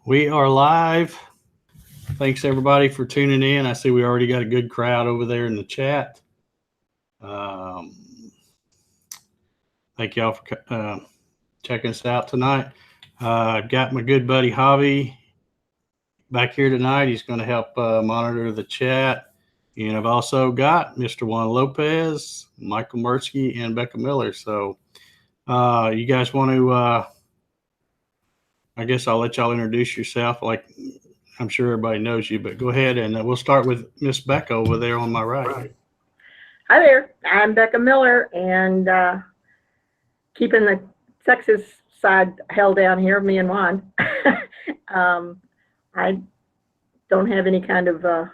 We are live. Thanks everybody for tuning in. I see we already got a good crowd over there in the chat. Thank y'all for checking us out tonight. I've got my good buddy Javi back here tonight. He's going to help monitor the chat. And I've also got Mr. Juan Lopez, Michael Merzke, and Becca Miller. So you guys want to, I guess I'll let y'all introduce yourself. Like I'm sure everybody knows you, but go ahead and we'll start with Miss Becca over there on my right. Hi there, I'm Becca Miller, and keeping the Texas side held down here, me and Juan. I don't have any kind of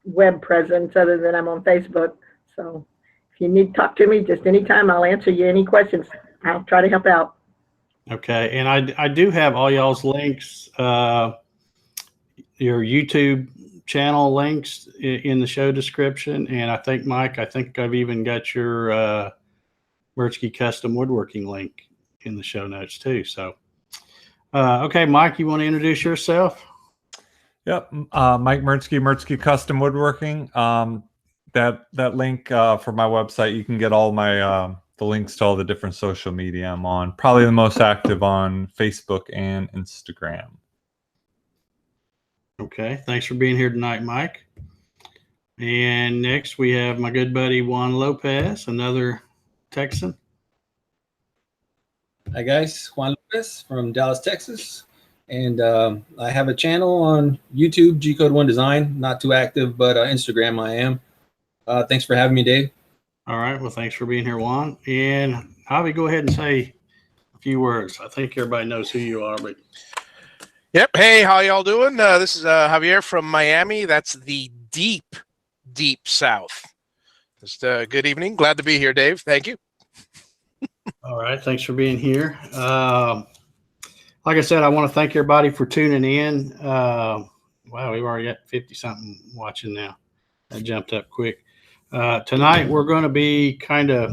web presence other than I'm on Facebook. So if you need to talk to me, just anytime, I'll answer you any questions. I'll try to help out. Okay, and I do have all y'all's links, your YouTube channel links in the show description, and I think Mike, I've even got your Merzke custom woodworking link in the show notes too. So, okay, Mike, you want to introduce yourself? Yep, Mike Merzke, Merzke Custom Woodworking. That link for my website, you can get all my the links to all the different social media I'm on. Probably the most active on Facebook and Instagram. Okay, thanks for being here tonight, Mike. And next we have my good buddy Juan Lopez, another Texan. Hi guys, Juan Lopez from Dallas, Texas. And I have a channel on YouTube, G Code 1 Design. Not too active, but Instagram I am. Thanks for having me, Dave. All right, well, thanks for being here, Juan. And Javi, go ahead and say a few words. I think everybody knows who you are, but... Yep. Hey, how y'all doing? This is Javier from Miami. That's the deep, deep South. Just good evening. Glad to be here, Dave. Thank you. All right. Thanks for being here. Like I said, I want to thank everybody for tuning in. Wow, we've already got 50-something watching now. That jumped up quick. Tonight, we're going to be kind of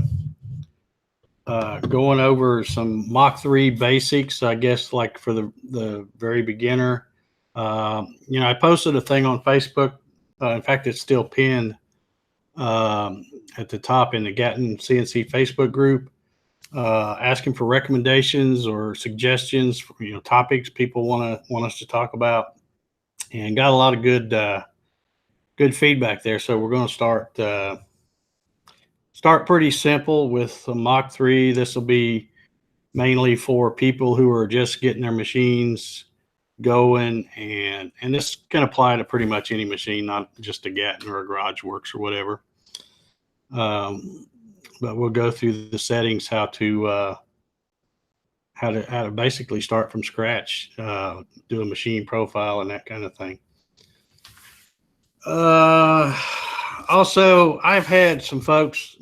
going over some Mach 3 basics, I guess, like for the very beginner. You know, I posted a thing on Facebook. In fact, it's still pinned at the top in the Gatton CNC Facebook group, asking for recommendations or suggestions for, you know, topics people want us to talk about, and got a lot of good feedback there. So we're going to start pretty simple with the Mach 3. This will be mainly for people who are just getting their machines going, and this can apply to pretty much any machine, not just a Gatton or a Garage Works or whatever. But we'll go through the settings, how to basically start from scratch, do a machine profile and that kind of thing. Also, I've had some folks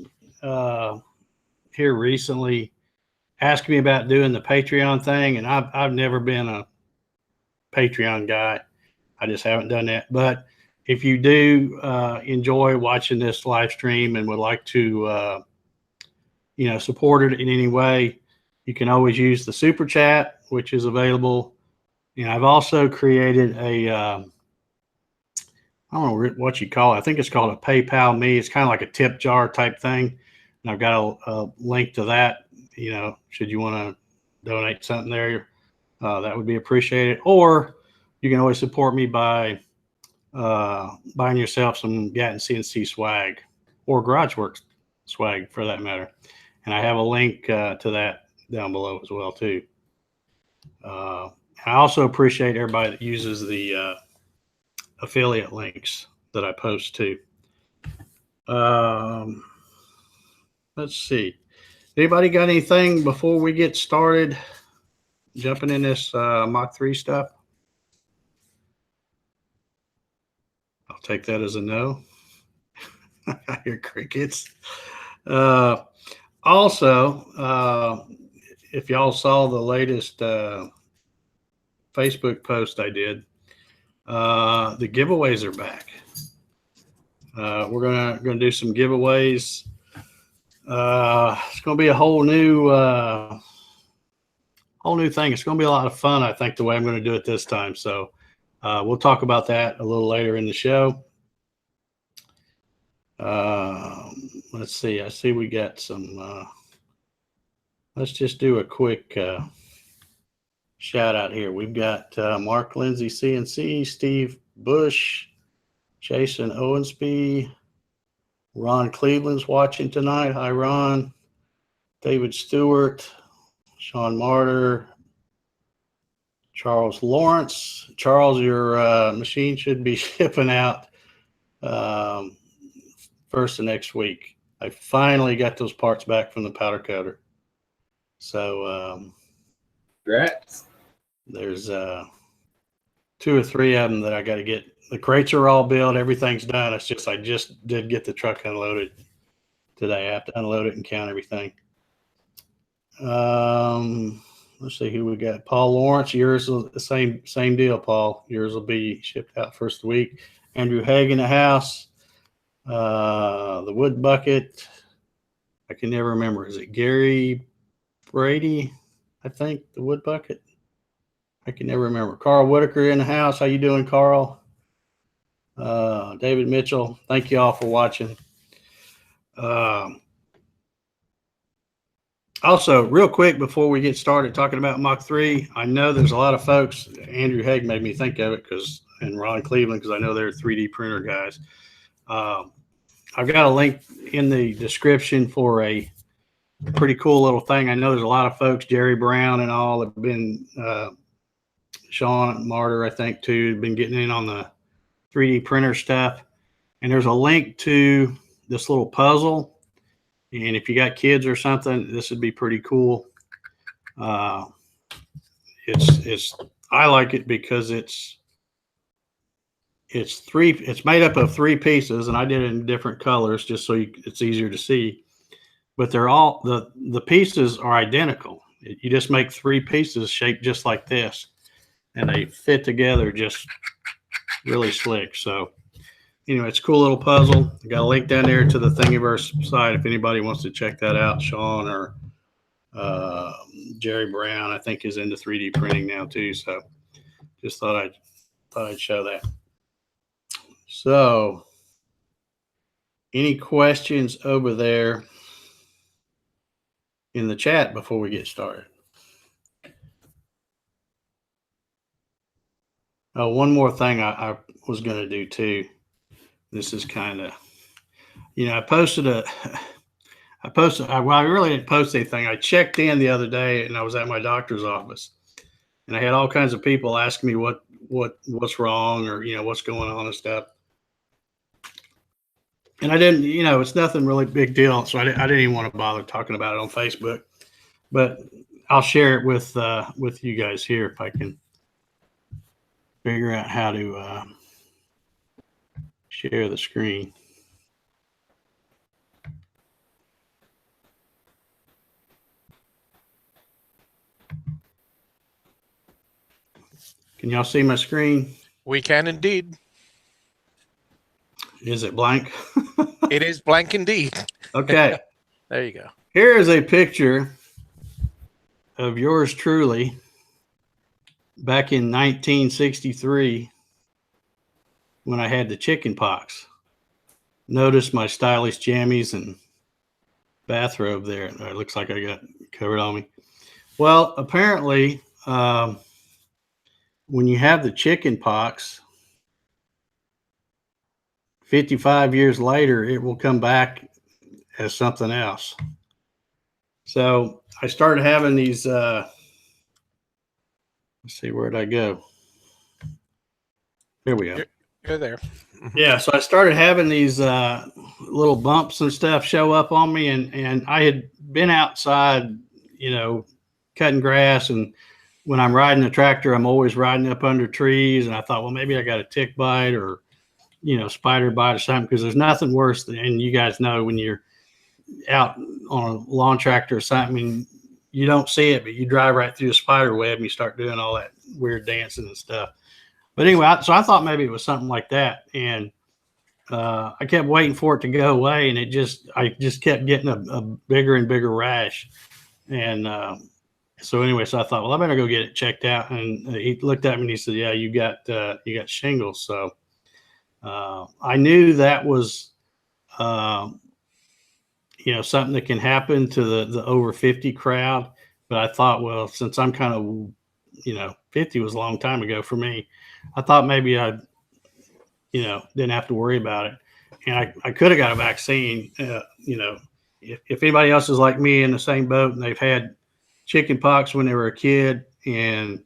here recently ask me about doing the Patreon thing, and I've never been a Patreon guy. I just haven't done that. But if you do enjoy watching this live stream and would like to, you know, support it in any way, you can always use the super chat, which is available. And I've also created a I don't know what you call it. I think it's called a PayPal Me. It's kind of like a tip jar type thing. And I've got a link to that. You know, should you want to donate something there, that would be appreciated. Or you can always support me by buying yourself some Gatton CNC swag or Garage Works swag for that matter. And I have a link to that down below as well too. I also appreciate everybody that uses the affiliate links that I post too. Let's see. Anybody got anything before we get started jumping in this Mach 3 stuff? I'll take that as a no. I hear crickets. Also, if y'all saw the latest Facebook post I did, the giveaways are back. We're gonna do some giveaways. It's gonna be a whole new thing. It's gonna be a lot of fun, I think, the way I'm gonna do it this time. So we'll talk about that a little later in the show. Let's see. I see we got some. Let's just do a quick shout out here. We've got Mark Lindsay CNC, Steve Bush, Jason Owensby, Ron Cleveland's watching tonight. Hi, Ron. David Stewart, Sean Martyr, Charles Lawrence. Charles, your machine should be shipping out first of next week. I finally got those parts back from the powder coater. So Congrats. there's 2 or 3 of them that I got to get. The crates are all built. Everything's done. It's just I just did get the truck unloaded today. I have to unload it and count everything. Let's see who we got. Paul Lawrence. Yours is the same deal, Paul. Yours will be shipped out first of the week. Andrew Haig in the house. The wood bucket. I can never remember. Is it Gary Brady? I think the wood bucket. I can never remember. Carl Whitaker in the house. How you doing, Carl? David Mitchell. Thank you all for watching. Also, real quick before we get started talking about Mach 3, I know there's a lot of folks. Andrew Haig made me think of it and Ron Cleveland, because I know they're 3D printer guys. I've got a link in the description for a pretty cool little thing. I know there's a lot of folks, Jerry Brown and all, have been, Sean Martyr, I think, too, have been getting in on the 3D printer stuff. And there's a link to this little puzzle. And if you got kids or something, this would be pretty cool. I like it because it's made up of 3 pieces, and I did it in different colors just so it's easier to see. But they're all the pieces are identical. You just make 3 pieces shaped just like this, and they fit together just really slick. So anyway, it's a cool little puzzle. I got a link down there to the Thingiverse site if anybody wants to check that out. Sean or Jerry Brown, I think, is into 3D printing now too. So just thought I'd show that. So any questions over there in the chat before we get started? Oh, one more thing I was going to do too. This is kind of, I posted I really didn't post anything. I checked in the other day and I was at my doctor's office and I had all kinds of people asking me what's wrong or, what's going on and stuff. And I didn't, it's nothing really big deal. So I didn't even want to bother talking about it on Facebook, but I'll share it with you guys here if I can figure out how to share the screen. Can y'all see my screen? We can indeed. Is it blank? It is blank indeed. Okay. There you go. Here is a picture of yours truly back in 1963 when I had the chicken pox. Notice my stylish jammies and bathrobe there. It looks like I got covered on me. Well, apparently, when you have the chicken pox, 55 years later, it will come back as something else. So I started having these, let's see, where'd I go? Here we go. You're there. Yeah, so I started having these little bumps and stuff show up on me, and I had been outside, cutting grass, and when I'm riding the tractor, I'm always riding up under trees, and I thought, well, maybe I got a tick bite or, spider bite or something, because there's nothing worse than, and you guys know when you're out on a lawn tractor or something, you don't see it, but you drive right through a spider web and you start doing all that weird dancing and stuff. But anyway, so I thought maybe it was something like that. And I kept waiting for it to go away, and I just kept getting a bigger and bigger rash. And so anyway, so I thought, well, I better go get it checked out. And he looked at me and he said, yeah, you got shingles. So I knew that was, something that can happen to the over 50 crowd. But I thought, well, since I'm kind of, 50 was a long time ago for me, I thought maybe I, didn't have to worry about it. And I could have got a vaccine, if anybody else is like me in the same boat and they've had chicken pox when they were a kid and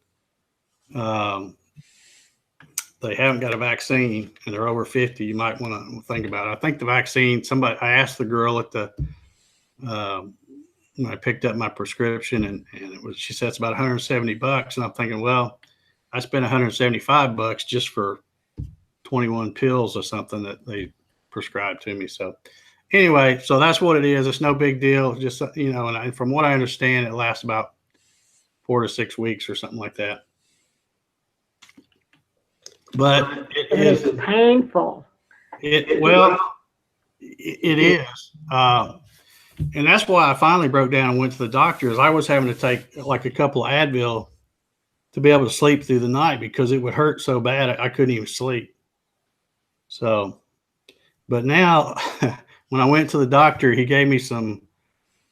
they haven't got a vaccine and they're over 50, you might want to think about it. I think the vaccine, I asked the girl at the, when I picked up my prescription and she said it's about $170. And I'm thinking, well, I spent $175 just for 21 pills or something that they prescribed to me. So anyway, so that's what it is. It's no big deal. Just, and from what I understand, it lasts about 4 to 6 weeks or something like that. But it is painful. It is. And that's why I finally broke down and went to the doctor, is I was having to take like a couple of Advil to be able to sleep through the night because it would hurt so bad I couldn't even sleep. So, but now when I went to the doctor, he gave me some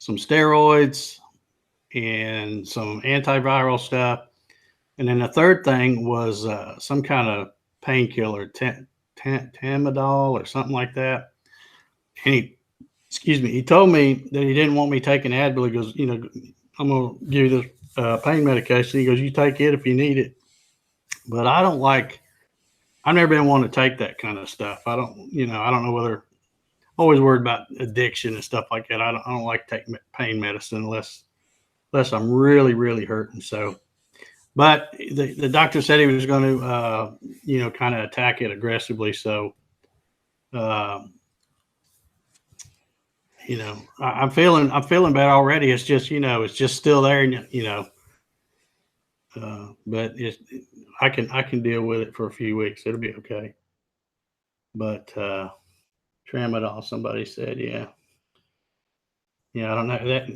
steroids and some antiviral stuff. And then the third thing was some kind of painkiller, Tramadol or something like that. And he told me that he didn't want me taking Advil. He goes, I'm going to give you this pain medication. He goes, you take it if you need it. But I've never been one to take that kind of stuff. I don't know whether, always worried about addiction and stuff like that. I don't like taking pain medicine unless I'm really, really hurting. So, but the doctor said he was going to, kind of attack it aggressively. So, I'm feeling bad already. It's just, it's just still there, but I can deal with it for a few weeks. It'll be okay. But, Tramadol, somebody said, yeah. I don't know that.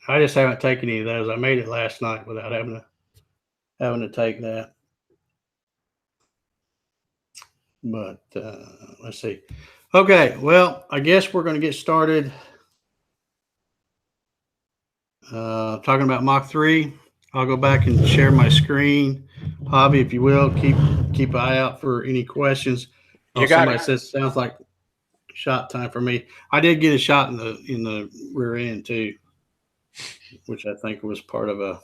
I just haven't taken any of those. I made it last night without having to take that. But let's see. Okay, well, I guess we're going to get started talking about Mach 3. I'll go back and share my screen. Javi, if you will, keep an eye out for any questions. You got somebody it. says sounds like shot time for me. I did get a shot in the rear end too, which I think was part of a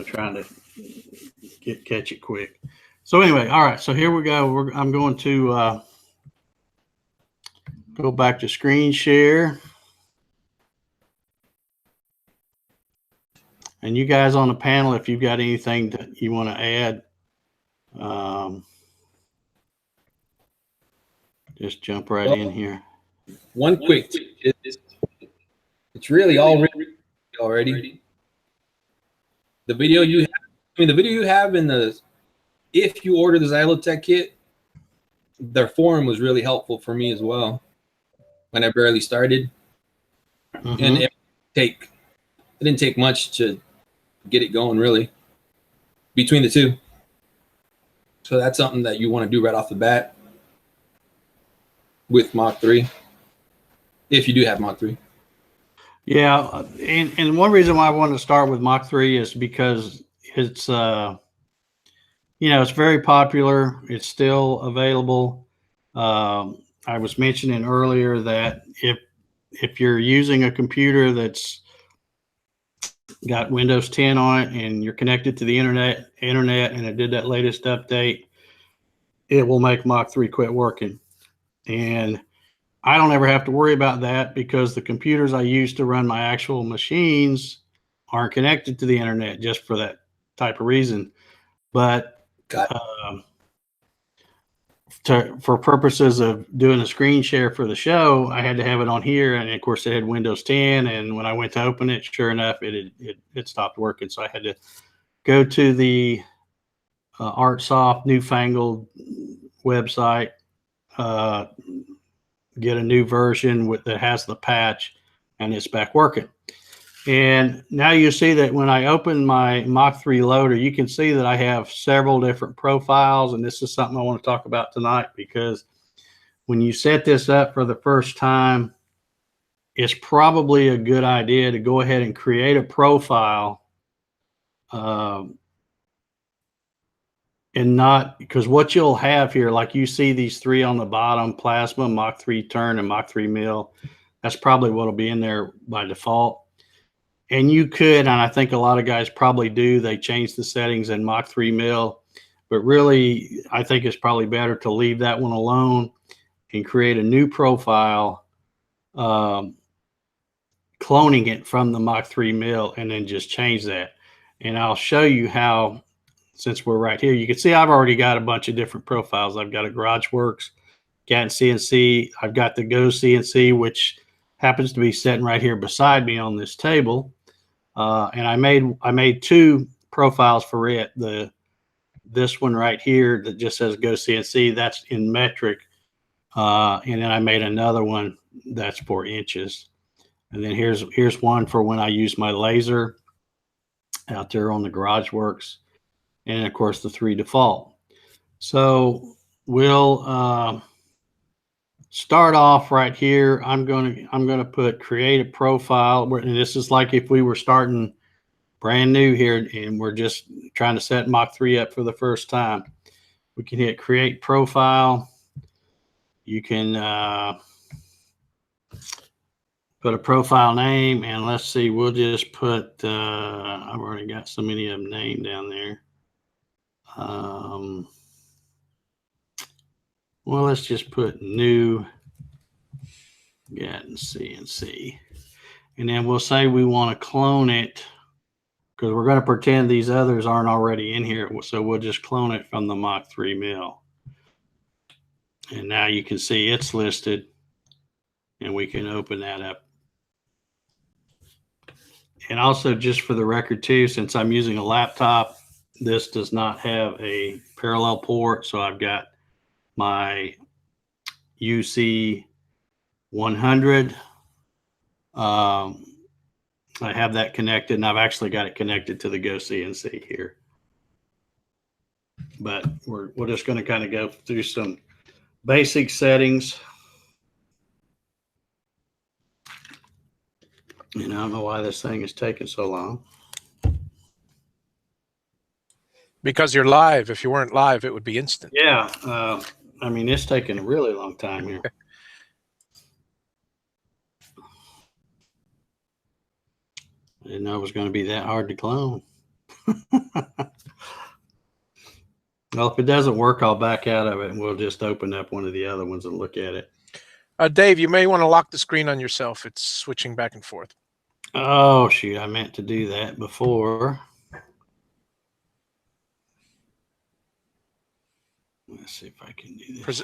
trying to catch it quick. So anyway, all right. So here we go. I'm going to go back to screen share. And you guys on the panel, if you've got anything that you want to add, just jump right in here. One quick tip is it's really all written already. The video you have in the, if you order the Xylotech kit, their forum was really helpful for me as well when I barely started. Mm-hmm. And it didn't take much to get it going, really, between the two. So that's something that you want to do right off the bat with Mach 3, if you do have Mach 3. Yeah, and one reason why I wanted to start with Mach 3 is because it's it's very popular. It's still available. I was mentioning earlier that if you're using a computer that's got Windows 10 on it and you're connected to the internet and it did that latest update, it will make Mach 3 quit working. And I don't ever have to worry about that because the computers I use to run my actual machines aren't connected to the internet just for that type of reason. But for purposes of doing a screen share for the show, I had to have it on here, and of course it had Windows 10. And when I went to open it, sure enough, it stopped working. So I had to go to the ArtSoft newfangled website get a new version that has the patch, and it's back working. And now you see that when I open my Mach 3 loader, you can see that I have several different profiles. And this is something I want to talk about tonight, because when you set this up for the first time, it's probably a good idea to go ahead and create a profile. And not, because what you'll have here, like you see these three on the bottom, plasma, Mach 3 turn, and Mach 3 mill, that's probably what will be in there by default. And you could, and I think a lot of guys probably do, they change the settings in Mach 3 mill, but really I think it's probably better to leave that one alone and create a new profile, cloning it from the Mach 3 mill, and then just change that. And I'll show you how. Since we're right here, you can see I've already got a bunch of different profiles. I've got a GarageWorks, Gatton CNC. I've got the Go CNC, which happens to be sitting right here beside me on this table. And I made two profiles for it. This one right here that just says Go CNC, that's in metric. And then I made another one that's for inches. And then here's one for when I use my laser out there on the GarageWorks. And of course the 3 default. So we'll start off right here. I'm gonna put create a profile, and this is like if we were starting brand new here and we're just trying to set Mach 3 up for the first time. We can hit create profile. You can put a profile name, and let's see, we'll just put I've already got so many of them named down there. Well, let's just put new Gatton CNC, and then we'll say we want to clone it, because we're going to pretend these others aren't already in here. So we'll just clone it from the Mach 3 mill. And now you can see it's listed, and we can open that up. And also, just for the record too, since I'm using a laptop, this does not have a parallel port, so I've got my UC 100. I have that connected, and I've actually got it connected to the Go CNC here. But we're just going to kind of go through some basic settings. And I don't know why this thing is taking so long. Because you're live. If you weren't live, it would be instant. Yeah. I mean, it's taking a really long time here. I didn't know it was going to be that hard to clone. Well, if it doesn't work, I'll back out of it, and we'll just open up one of the other ones and look at it. Dave, you may want to lock the screen on yourself. It's switching back and forth. Oh, shoot. I meant to do that before. Let's see if I can do this.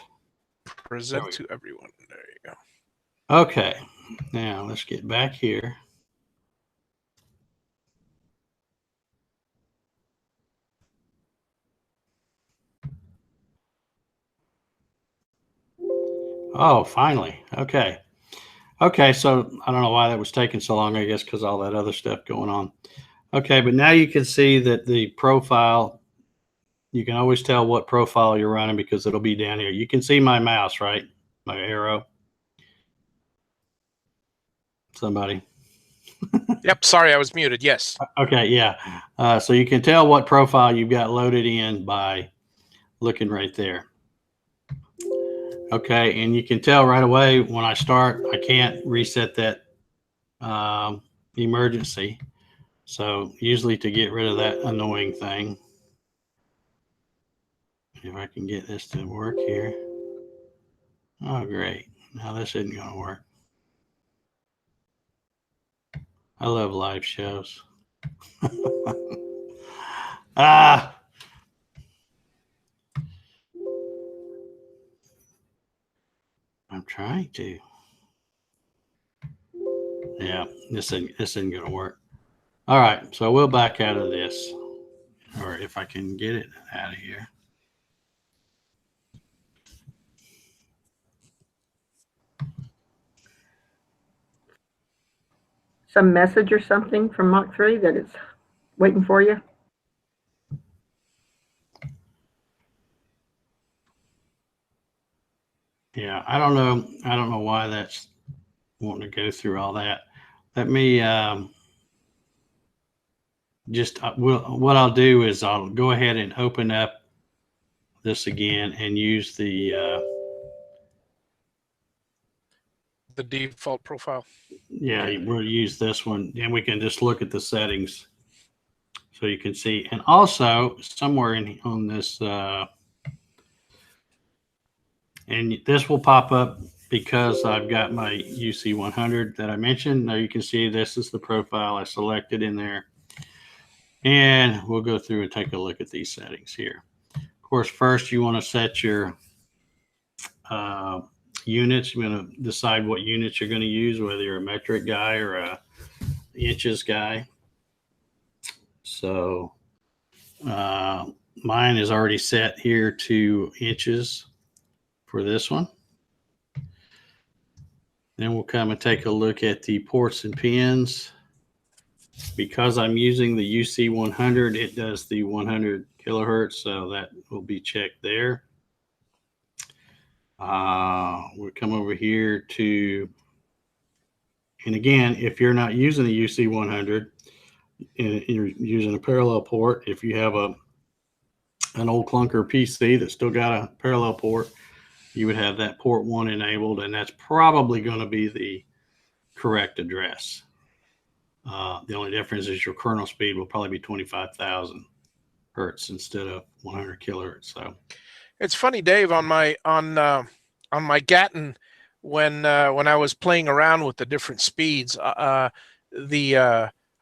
Present to everyone. There you go. Okay. Now let's get back here. Oh, finally. Okay. Okay, so I don't know why that was taking so long, I guess because all that other stuff going on. Okay, but now you can see that the profile, you can always tell what profile you're running because it'll be down here. You can see my mouse, right? My arrow. Somebody. Yep, sorry, I was muted. Yes. Okay, yeah. So you can tell what profile you've got loaded in by looking right there. Okay, and you can tell right away when I start, I can't reset that emergency. So usually to get rid of that annoying thing, if I can get this to work here. Oh, great. Now this isn't going to work. I love live shows. Ah. I'm trying to. Yeah, this isn't going to work. All right, so we'll back out of this, or if I can get it out of here. some message or something from Mach 3 that it's waiting for you? Yeah, I don't know. I don't know why that's wanting to go through all that. Let me what I'll do is I'll go ahead and open up this again and use the default profile. yeah, we'll use this one and we can just look at the settings so you can see. And also somewhere on this and this will pop up because I've got my UC 100 that I mentioned. Now you can see this is the profile I selected in there. And we'll go through and take a look at these settings here. Of course, first you want to set your units. You're going to decide what units you're going to use, whether you're a metric guy or a inches guy. So mine is already set here to inches for this one. Then we'll come and take a look at the ports and pins. Because I'm using the UC 100, it does the 100 kilohertz, so that will be checked there. We'll come over here to, and again, if you're not using the UC 100, and you're using a parallel port, if you have an old clunker PC that's still got a parallel port, you would have that port 1 enabled, and that's probably going to be the correct address. The only difference is your kernel speed will probably be 25,000 hertz instead of 100 kilohertz. So it's funny, Dave, on my Gatton, when I was playing around with the different speeds, I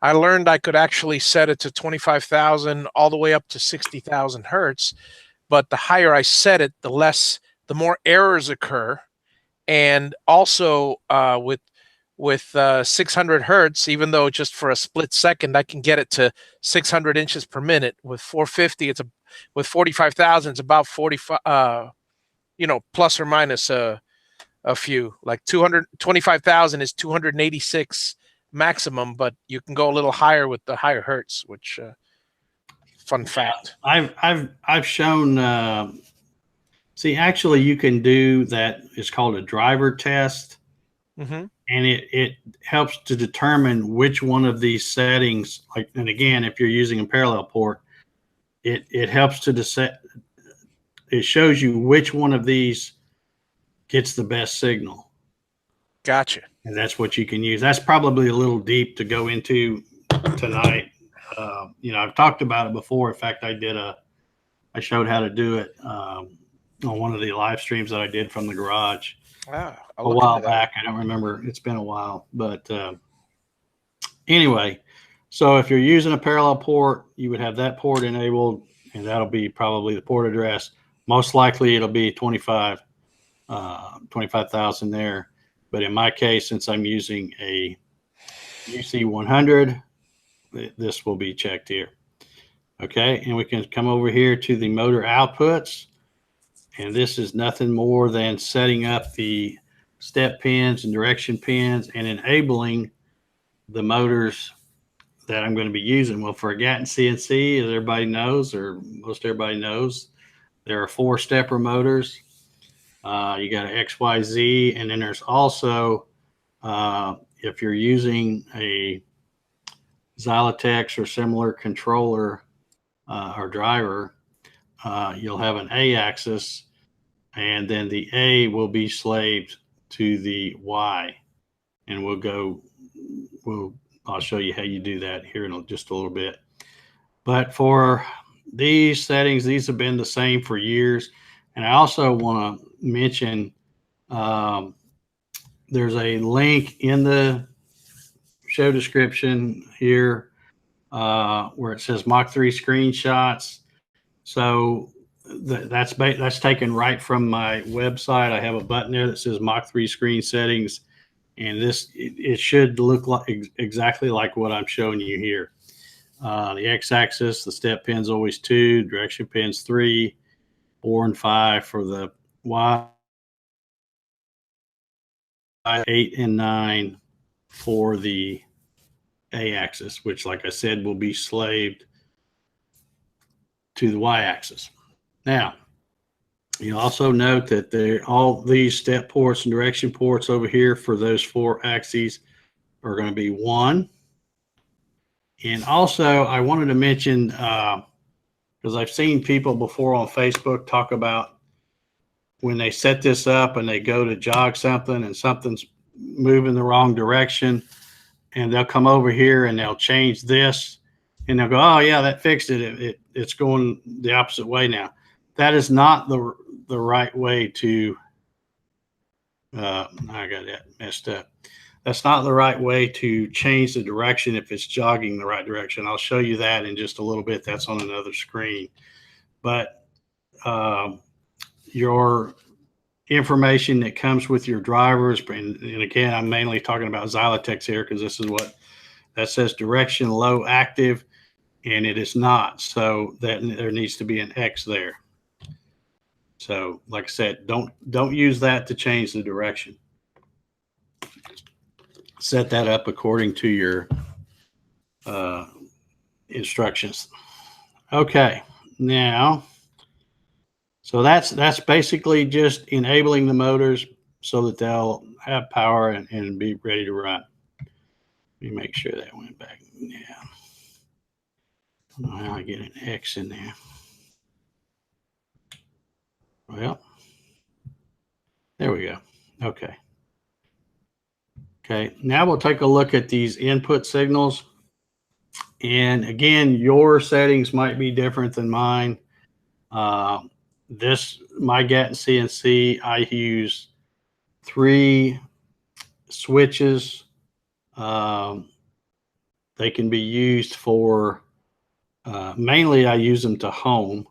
learned I could actually set it to 25,000 all the way up to 60,000 hertz. But the higher I set it, the more errors occur. And also with 600 hertz, even though just for a split second, I can get it to 600 inches per minute. With 450, with 45,000, it's about 45, plus or minus a few. Like 225,000 is 286 maximum, but you can go a little higher with the higher hertz, which fun fact. I've shown. See, actually, you can do that. It's called a driver test. Mm-hmm. And it helps to determine which one of these settings, like, and again, if you're using a parallel port, it helps to set, it shows you which one of these gets the best signal. Gotcha. And that's what you can use. That's probably a little deep to go into tonight. I've talked about it before. In fact, I showed how to do it on one of the live streams that I did from the garage. A while back. I don't remember. It's been a while. But anyway, so if you're using a parallel port, you would have that port enabled, and that'll be probably the port address. Most likely it'll be 25,000 there. But in my case, since I'm using a UC 100, this will be checked here. Okay, and we can come over here to the motor outputs. And this is nothing more than setting up the step pins and direction pins and enabling the motors that I'm going to be using. Well, for a Gatton CNC, as everybody knows, or most everybody knows, there are 4 stepper motors. You got an XYZ, and then there's also, if you're using a Xylotex or similar controller or driver, you'll have an A axis, and then the A will be slaved to the Y, and I'll show you how you do that here in just a little bit. But for these settings, these have been the same for years. And I also want to mention there's a link in the show description here where it says Mach 3 screenshots. So that's taken right from my website. I have a button there that says Mach 3 screen settings, and it should look like exactly like what I'm showing you here. The x-axis, the step pin's always 2, direction pin's 3, 4 and 5 for the Y, 8 and 9 for the A-axis, which, like I said, will be slaved to the Y-axis. Now, you also note that all these step ports and direction ports over here for those 4 axes are going to be 1. And also, I wanted to mention, because I've seen people before on Facebook talk about when they set this up and they go to jog something and something's moving the wrong direction, and they'll come over here and they'll change this and they'll go, oh yeah, that fixed it. It's going the opposite way now. That is not the right way to, I got that messed up. That's not the right way to change the direction if it's jogging the right direction. I'll show you that in just a little bit. That's on another screen. But your information that comes with your drivers, and again, I'm mainly talking about Xylotex here because this is what that says, direction low active, and it is not. So that there needs to be an X there. So like I said, don't use that to change the direction. Set that up according to your instructions. Okay, now, so that's basically just enabling the motors so that they'll have power and be ready to run. Let me make sure that went back. Yeah. I don't know how I get an X in there. Well, there we go. Okay. Okay, now we'll take a look at these input signals. And again, your settings might be different than mine. My Gatton CNC, I use 3 switches. They can be used for, mainly I use them to home,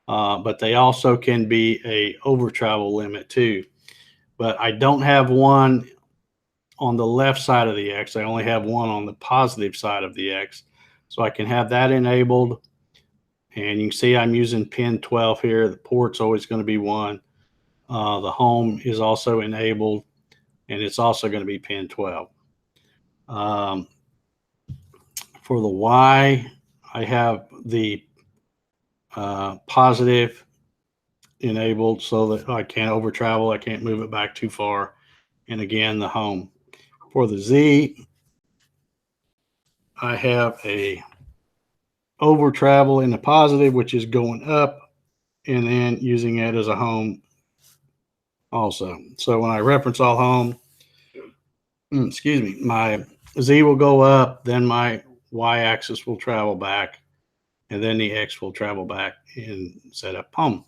but they also can be a over travel limit too. But I don't have one on the left side of the X. I only have one on the positive side of the X. So I can have that enabled. And you can see I'm using pin 12 here. The port's always going to be 1. The home is also enabled, and it's also going to be pin 12. For the Y, I have the positive enabled so that I can't over travel. I can't move it back too far. And again, the home. For the Z, I have a over travel in the positive, which is going up, and then using it as a home also. So when I reference all home, excuse me, my Z will go up, then my Y axis will travel back, and then the X will travel back and set up home.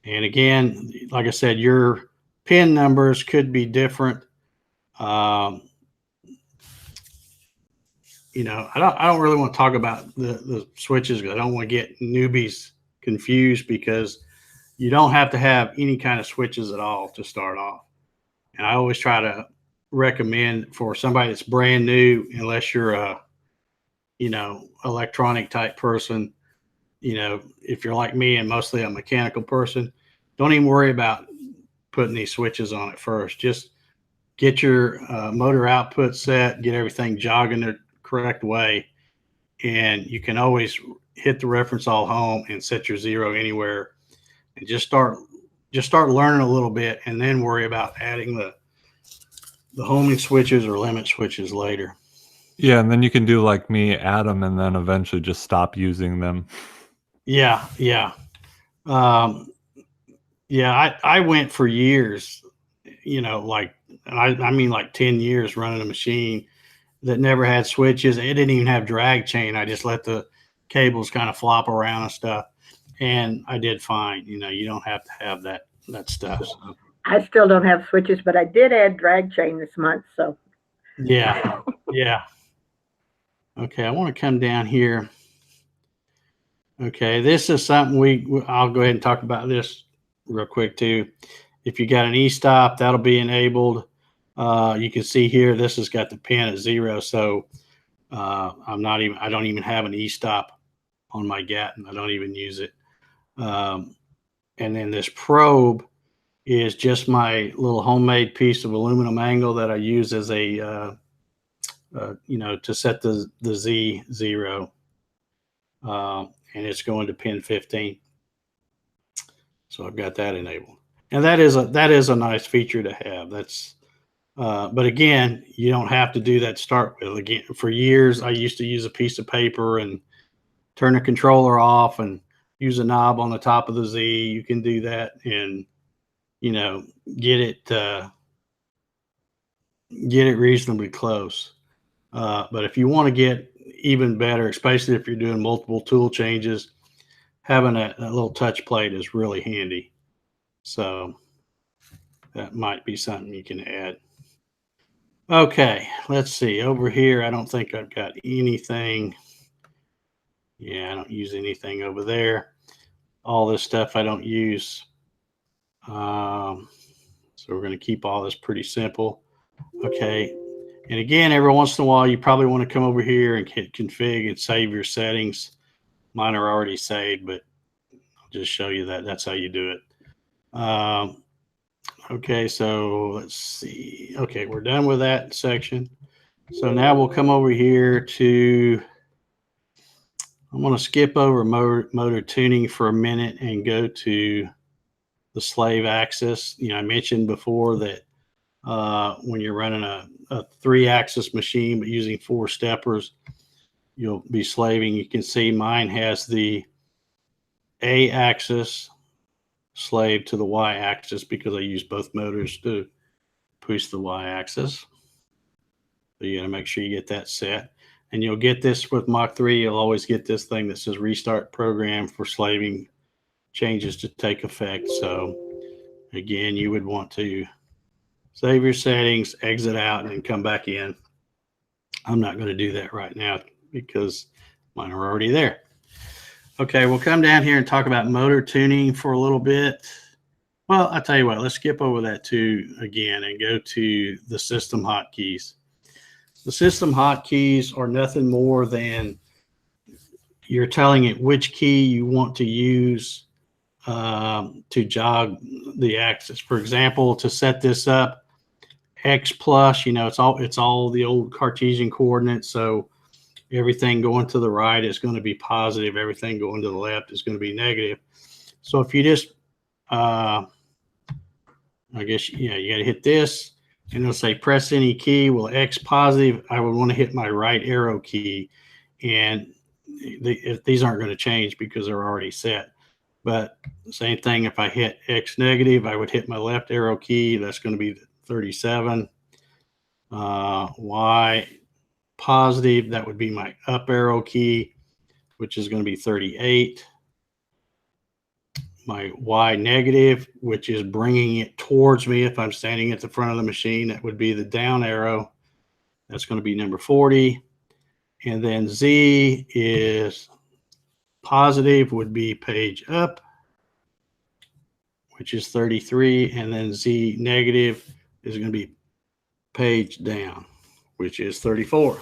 And again, like I said, your pin numbers could be different. You know, I don't really want to talk about the switches because I don't want to get newbies confused, because you don't have to have any kind of switches at all to start off. And I always try to recommend for somebody that's brand new, unless you're a, you know, electronic type person, you know, if you're like me and mostly a mechanical person, don't even worry about putting these switches on at first. Just get your motor output set, get everything jogging the correct way, and you can always hit the reference all home and set your 0 anywhere, and just start learning a little bit, and then worry about adding the homing switches or limit switches later. Yeah, and then you can do like me, add them, and then eventually just stop using them. Yeah. I went for years, you know, like, I mean like 10 years running a machine that never had switches. It didn't even have drag chain. I just let the cables kind of flop around and stuff, and I did fine. You know, you don't have to have that stuff. So. I still don't have switches, but I did add drag chain this month. So Yeah. Okay, I want to come down here. Okay, this is something I'll go ahead and talk about this real quick too. If you got an e-stop, that'll be enabled. You can see here, this has got the pin at 0. So I don't even have an e-stop on my Gatton. I don't even use it. And then this probe is just my little homemade piece of aluminum angle that I use as a you know, to set the Z 0. And it's going to pin 15. So I've got that enabled. And that is a nice feature to have. That's but again, you don't have to do that to start with. Again, for years I used to use a piece of paper and turn the controller off and use a knob on the top of the Z. You can do that and, you know, get it reasonably close. But if you want to get even better, especially if you're doing multiple tool changes, having a little touch plate is really handy. So that might be something you can add. Okay, let's see. Over here, I don't think I've got anything. Yeah, I don't use anything over there. All this stuff I don't use. So we're going to keep all this pretty simple. Okay. And again, every once in a while, you probably want to come over here and hit config and save your settings. Mine are already saved, but I'll just show you that. That's how you do it. Okay, so let's see. Okay, we're done with that section. So now we'll come over here to, I'm going to skip over motor tuning for a minute and go to the slave axis. You know, I mentioned before that when you're running a 3-axis machine but using 4 steppers, you'll be slaving. You can see mine has the A axis slave to the Y axis because I use both motors to push the Y axis. So you got to make sure you get that set. And you'll get this with Mach 3. You'll always get this thing that says restart program for slaving changes to take effect. So again, you would want to save your settings, exit out, and then come back in. I'm not going to do that right now because mine are already there. Okay, we'll come down here and talk about motor tuning for a little bit. Well, I'll tell you what, let's skip over that too again and go to the system hotkeys. The system hotkeys are nothing more than you're telling it which key you want to use to jog the axis. For example, to set this up, X plus, you know, it's all the old Cartesian coordinates. So everything going to the right is going to be positive. Everything going to the left is going to be negative. So if you just, I guess, yeah, you got to hit this and it'll say press any key. Well, X positive, I would want to hit my right arrow key. And these aren't going to change because they're already set. But same thing, if I hit X negative, I would hit my left arrow key. That's going to be 37. Y positive, that would be my up arrow key, which is going to be 38. My Y negative, which is bringing it towards me if I'm standing at the front of the machine, that would be the down arrow. That's going to be number 40. And then Z is positive, would be page up, which is 33. And then Z negative is going to be page down, which is 34.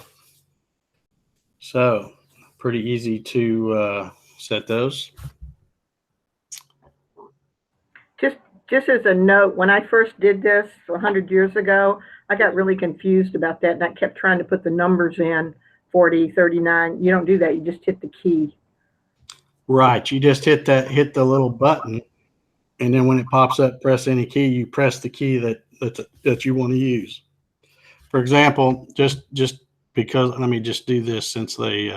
So pretty easy to set those. Just as a note, when I first did this 100 years ago, I got really confused about that, and I kept trying to put the numbers in, 40, 39. You don't do that. You just hit the key. Right. You just hit the little button, and then when it pops up, press any key. You press the key that you want to use. For example, just because, let me just do this since they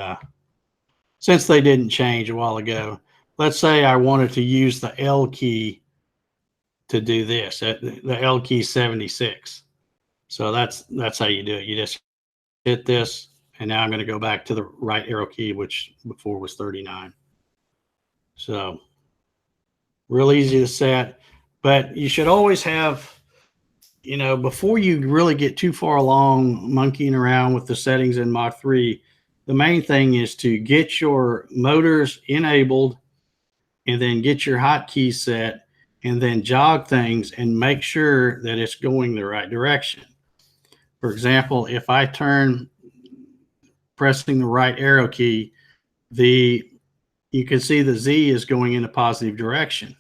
didn't change a while ago. Let's say I wanted to use the L key to do this. The L key 76. So that's how you do it. You just hit this, and now I'm going to go back to the right arrow key, which before was 39. So real easy to set, but you should always have, you know, before you really get too far along monkeying around with the settings in Mach 3, the main thing is to get your motors enabled and then get your hotkeys set and then jog things and make sure that it's going the right direction. For example, if I turn pressing the right arrow key, you can see the Z is going in a positive direction.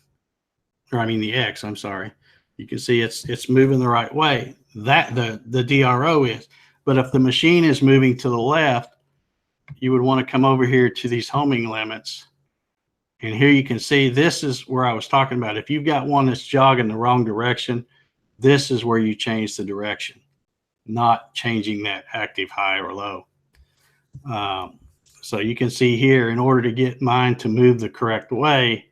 Or I mean the X, I'm sorry. You can see it's moving the right way. That the DRO is. But if the machine is moving to the left, you would want to come over here to these homing limits. And here you can see, this is where I was talking about. If you've got one that's jogging the wrong direction, this is where you change the direction, not changing that active high or low. So you can see here, in order to get mine to move the correct way,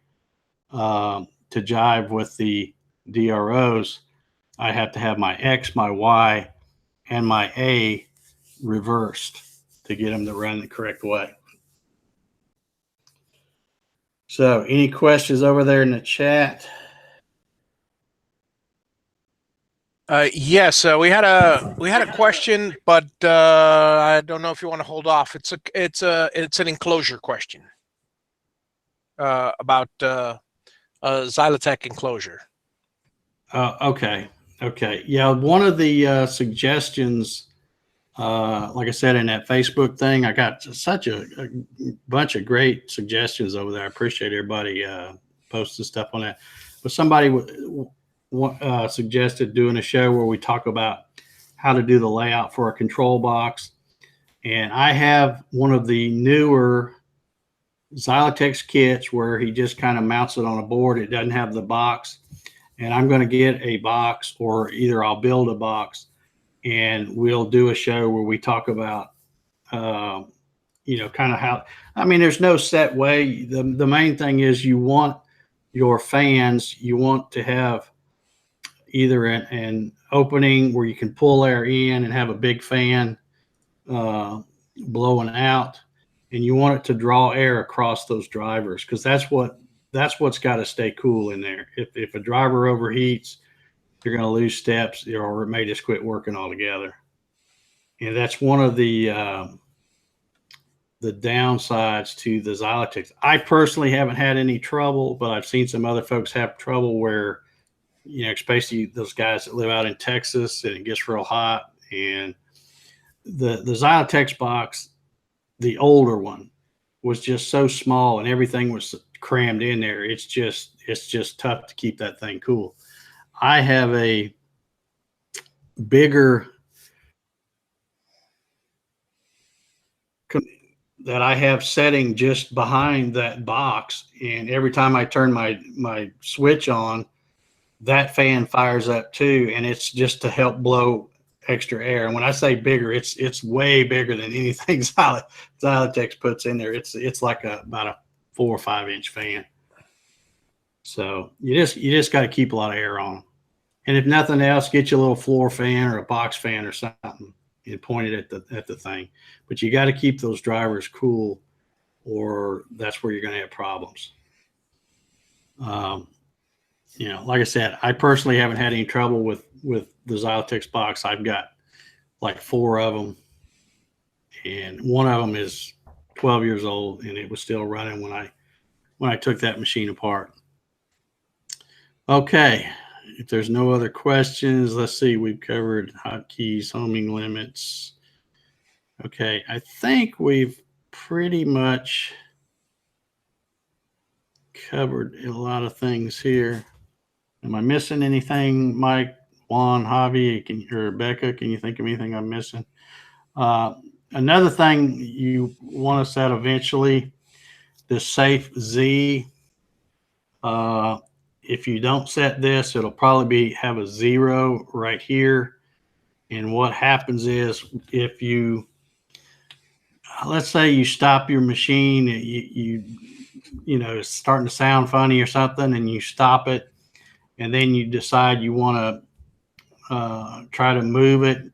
to jive with the DROs, I have to have my X, my Y, and my A reversed to get them to run the correct way. So any questions over there in the chat? Yes, we had a question, but I don't know if you want to hold off. It's an enclosure question about Xylotech enclosure. Okay. Yeah, one of the suggestions, like I said, in that Facebook thing, I got such a bunch of great suggestions over there. I appreciate everybody posting stuff on that. But somebody suggested doing a show where we talk about how to do the layout for a control box. And I have one of the newer Xylotech kits where he just kind of mounts it on a board. It doesn't have the box. And I'm going to get a box, or either I'll build a box and we'll do a show where we talk about, you know, kind of how, I mean, there's no set way. The main thing is you want your fans, you want to have either an opening where you can pull air in and have a big fan blowing out, and you want it to draw air across those drivers, because that's what's got to stay cool in there. If a driver overheats, you're going to lose steps, or it may just quit working altogether. And that's one of the downsides to the Xylotech. I personally haven't had any trouble, but I've seen some other folks have trouble where, you know, especially those guys that live out in Texas and it gets real hot. And the Xylotech box, the older one, was just so small and everything was crammed in there. It's just tough to keep that thing cool. I have a bigger that I have setting just behind that box, and every time I turn my switch on, that fan fires up too, and it's just to help blow extra air. And when I say bigger, it's way bigger than anything Xylotech puts in there. It's like about a 4 or 5 inch fan. So you just got to keep a lot of air on. And if nothing else, get you a little floor fan or a box fan or something and point it at the thing. But you got to keep those drivers cool, or that's where you're going to have problems. You know, like I said, I personally haven't had any trouble with the Xylotech box. I've got like 4 of them, and one of them is 12 years old, and it was still running when I took that machine apart. Okay, if there's no other questions, let's see. We've covered hotkeys, homing limits. Okay, I think we've pretty much covered a lot of things here. Am I missing anything, Mike, Juan, Javi, or Becca? Can you think of anything I'm missing? Another thing you want to set eventually, the safe Z. If you don't set this, it'll probably have a 0 right here. And what happens is, if you, let's say you stop your machine, you know, it's starting to sound funny or something, and you stop it, and then you decide you want to try to move it,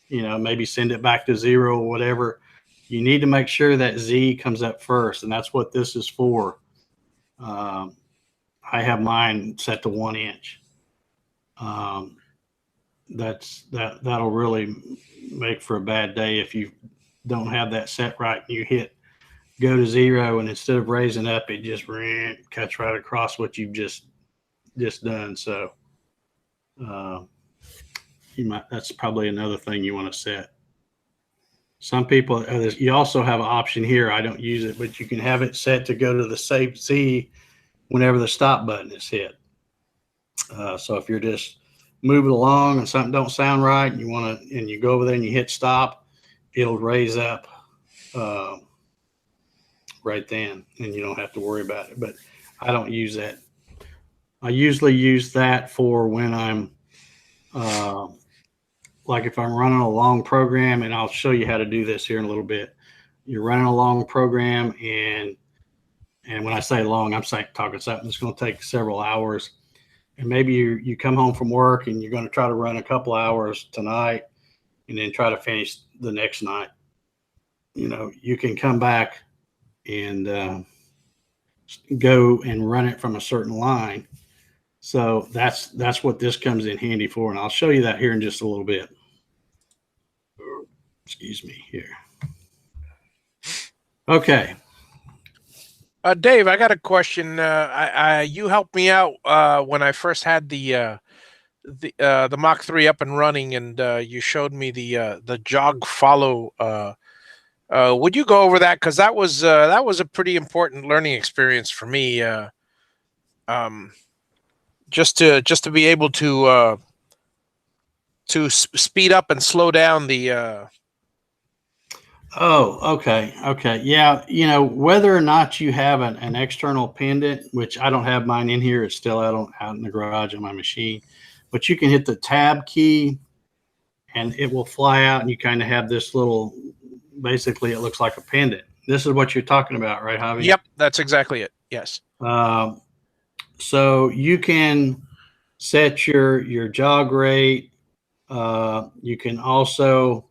you know, maybe send it back to 0 or whatever, you need to make sure that Z comes up first, and that's what this is for. I have mine set to 1 inch. That'll really make for a bad day if you don't have that set right and you hit go to 0, and instead of raising up, it just cuts right across what you've just done. So that's probably another thing you want to set. Some people, you also have an option here. I don't use it, but you can have it set to go to the safe Z whenever the stop button is hit. So if you're just move it along and something don't sound right, and you go over there and you hit stop, it'll raise up right then, and you don't have to worry about it. But I don't use that. I usually use that for when I'm like if I'm running a long program, and I'll show you how to do this here in a little bit. You're running a long program, and when I say long, I'm talking something that's going to take several hours. And maybe you come home from work and you're going to try to run a couple hours tonight and then try to finish the next night. You can come back and go and run it from a certain line. So that's what this comes in handy for. And I'll show you that here in just a little bit. Excuse me here. Okay. Dave, I got a question. You helped me out when I first had the Mach 3 up and running, and you showed me the jog follow. Would you go over that? Because that was a pretty important learning experience for me. Just to be able to speed up and slow down the. Oh, okay. Yeah, whether or not you have an external pendant, which I don't have mine in here, it's still out in the garage on my machine, but you can hit the tab key and it will fly out, and you kind of have this little, basically it looks like a pendant. This is what you're talking about, right, Javi? Yep, that's exactly it. Yes. So you can set your jog rate. You can also,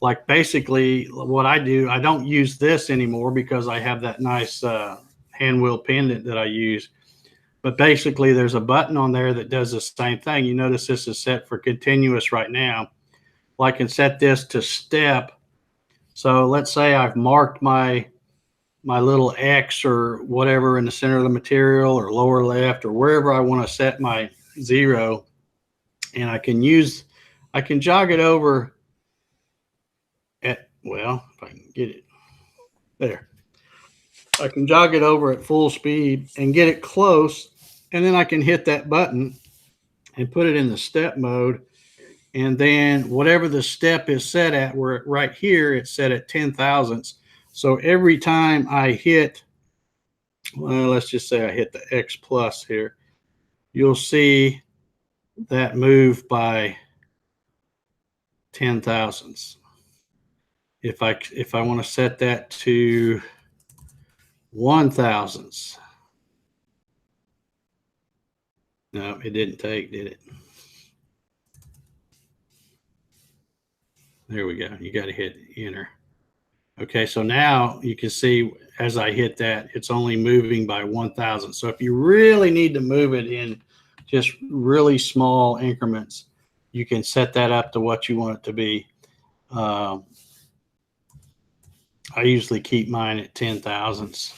like, basically what I do, I don't use this anymore because I have that nice hand wheel pendant that I use. But basically there's a button on there that does the same thing. You notice this is set for continuous right now. Well, I can set this to step. So let's say I've marked my little X or whatever in the center of the material, or lower left, or wherever I want to set my 0. And I can jog it over well, if I can get it there, I can jog it over at full speed and get it close, and then I can hit that button and put it in the step mode. And then whatever the step is set at, where right here it's set at 10 thousandths. So every time I hit, well, let's just say I hit the X plus here, you'll see that move by 10 thousandths. If I want to set that to 1 thousandths, no, it didn't take, did it? There we go. You got to hit enter. Okay, so now you can see as I hit that, it's only moving by 1 thousandth. So if you really need to move it in just really small increments, you can set that up to what you want it to be. I usually keep mine at 10 thousandths.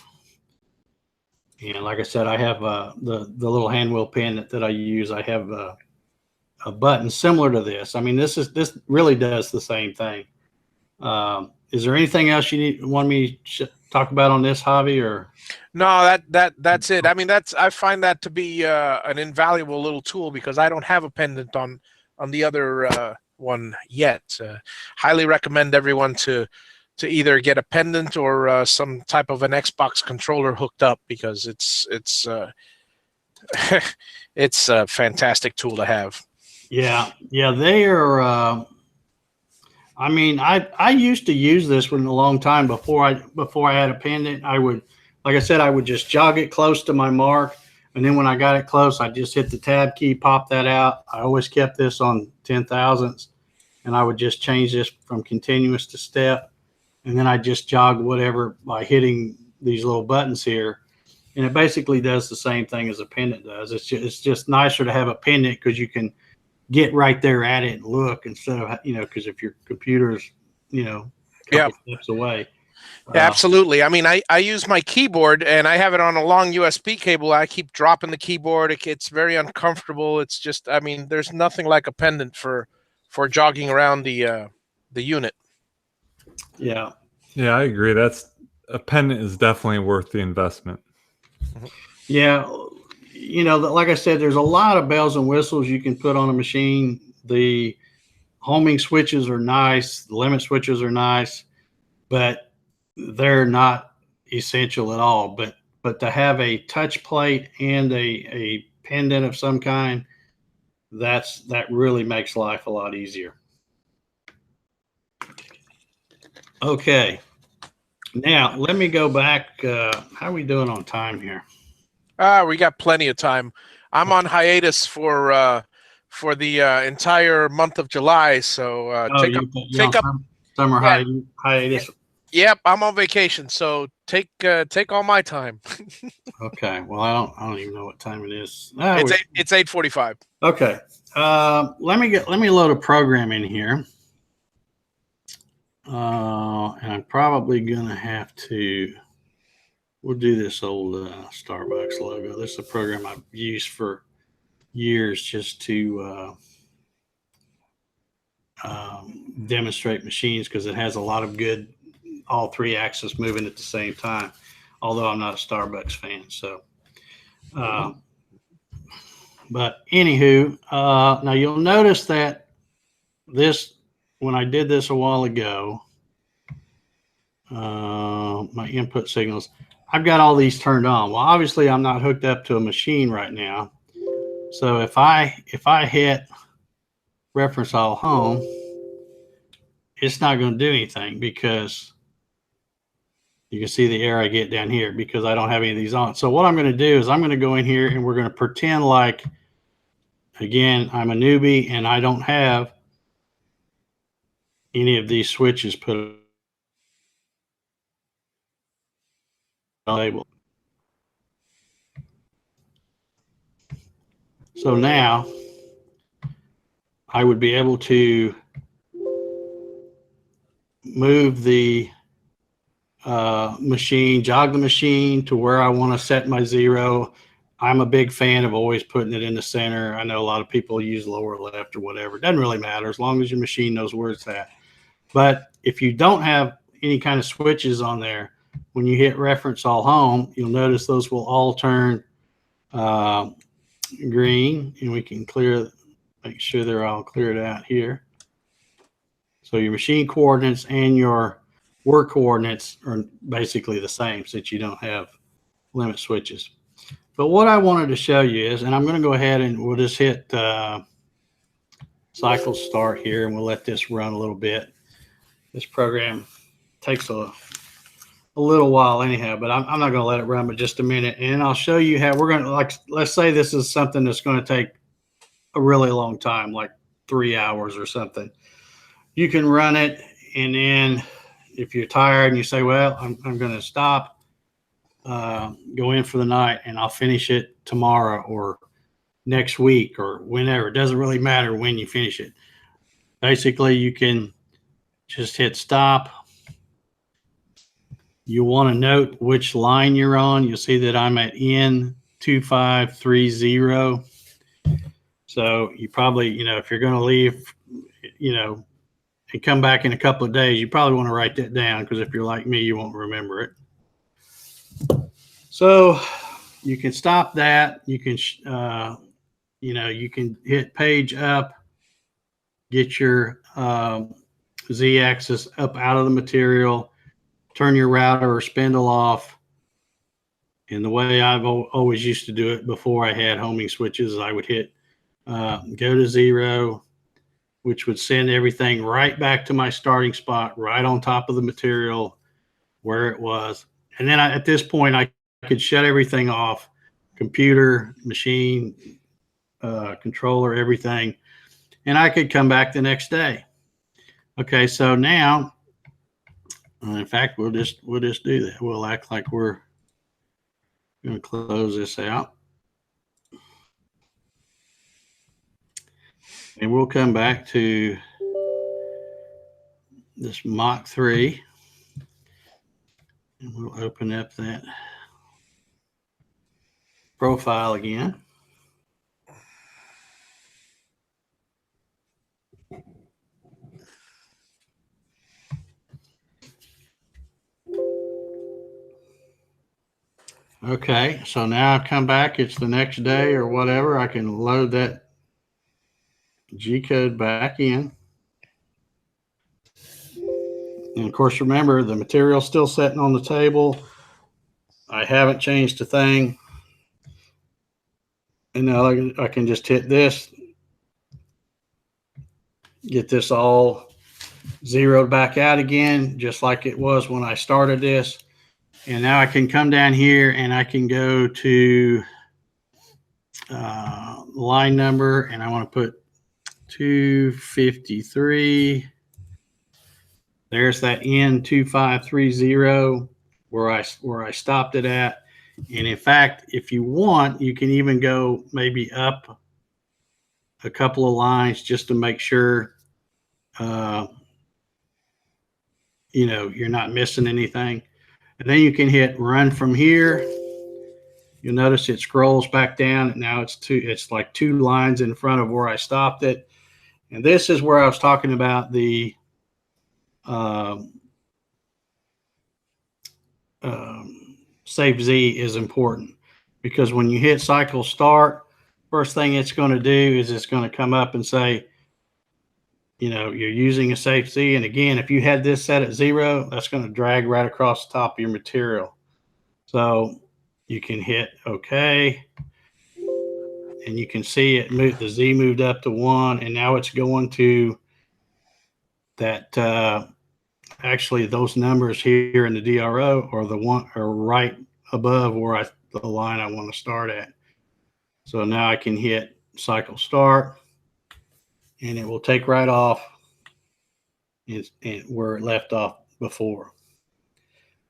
And like I said, I have the little hand wheel pendant that I use. I have a button similar to this. I mean, this really does the same thing. Is there anything else you want me to talk about on this, Javi? Or no, that's it. I mean, I find that to be an invaluable little tool, because I don't have a pendant on the other one yet. Highly recommend everyone to either get a pendant or some type of an Xbox controller hooked up, because it's it's a fantastic tool to have. Yeah, they are. I mean, I used to use this one a long time before I had a pendant. I would, like I said, I would just jog it close to my mark, and then when I got it close, I just hit the tab key, pop that out. I always kept this on 10 thousandths, and I would just change this from continuous to step, and then I just jog whatever by hitting these little buttons here, and it basically does the same thing as a pendant does. It's just nicer to have a pendant because you can get right there at it and look, instead of, because if your computer's, a couple steps away. Yeah, absolutely. I mean, I use my keyboard, and I have it on a long USB cable. I keep dropping the keyboard. It gets very uncomfortable. It's just, I mean, there's nothing like a pendant for jogging around the unit. Yeah, I agree. A pendant is definitely worth the investment. Yeah, you know, like I said, there's a lot of bells and whistles you can put on a machine. The homing switches are nice. The limit switches are nice, but they're not essential at all. But to have a touch plate and a pendant of some kind, that really makes life a lot easier. Okay. Now, let me go back. How are we doing on time here? We got plenty of time. I'm on hiatus for the entire month of July, so take up summer yeah. hiatus. Yep, I'm on vacation, so take all my time. Okay. Well, I don't even know what time it is. It's 8:45. Okay. Let me load a program in here. And I'm probably gonna have to. We'll do this old Starbucks logo. This is a program I've used for years just to demonstrate machines, because it has a lot of good all three axes moving at the same time. Although I'm not a Starbucks fan, so. But anywho, now you'll notice that this, when I did this a while ago, my input signals, I've got all these turned on. Well, obviously I'm not hooked up to a machine right now. So if I hit reference all home, it's not going to do anything, because you can see the error I get down here because I don't have any of these on. So what I'm going to do is I'm going to go in here and we're going to pretend like, again, I'm a newbie and I don't have any of these switches put on the label. So now I would be able to move the machine, jog the machine to where I want to set my zero. I'm a big fan of always putting it in the center. I know a lot of people use lower left or whatever. It doesn't really matter as long as your machine knows where it's at. But if you don't have any kind of switches on there, when you hit reference all home, you'll notice those will all turn green, and we can make sure they're all cleared out here. So your machine coordinates and your work coordinates are basically the same, since you don't have limit switches. But what I wanted to show you is, and I'm going to go ahead and we'll just hit cycle start here, and we'll let this run a little bit. This program takes a little while anyhow, but I'm not going to let it run but just a minute, and I'll show you how we're going to, like, let's say this is something that's going to take a really long time, like 3 hours or something. You can run it, and then if you're tired and you say, well, I'm going to stop, go in for the night, and I'll finish it tomorrow or next week or whenever. It doesn't really matter when you finish it. Basically, you can just hit stop. You want to note which line you're on. You'll see that I'm at N2530. So you probably, you know, if you're going to leave, you know, and come back in a couple of days, you probably want to write that down, because if you're like me, you won't remember it. So you can stop that. You can, you know, you can hit page up, get your Z-axis up out of the material, turn your router or spindle off. And the way I've always used to do it before I had homing switches, I would hit go to 0, which would send everything right back to my starting spot, right on top of the material where it was. And then at this point, I could shut everything off, computer, machine, controller, everything, and I could come back the next day. Okay, so now, in fact, we'll just do that. We'll act like we're going to close this out. And we'll come back to this Mach 3. And we'll open up that profile again. Okay, so now I come back, it's the next day or whatever. I can load that G code back in. And of course, remember the material's still sitting on the table. I haven't changed a thing. And now I can just hit this, get this all zeroed back out again, just like it was when I started this. And now I can come down here and I can go to line number, and I want to put 253. There's that N2530 where I stopped it at. And in fact, if you want, you can even go maybe up a couple of lines just to make sure you know, you're not missing anything. And then you can hit run from here. You'll notice it scrolls back down, and now it's like 2 lines in front of where I stopped it. And this is where I was talking about the Save Z is important, because when you hit cycle start, first thing it's going to do is it's going to come up and say, you know, you're using a Save Z. And again, if you had this set at 0, that's going to drag right across the top of your material. So you can hit OK, and you can see it moved. The Z moved up to 1, and now it's going to that. Actually, those numbers here in the DRO are the one are right above where the line I want to start at. So now I can hit cycle start, and it will take right off and where it left off before.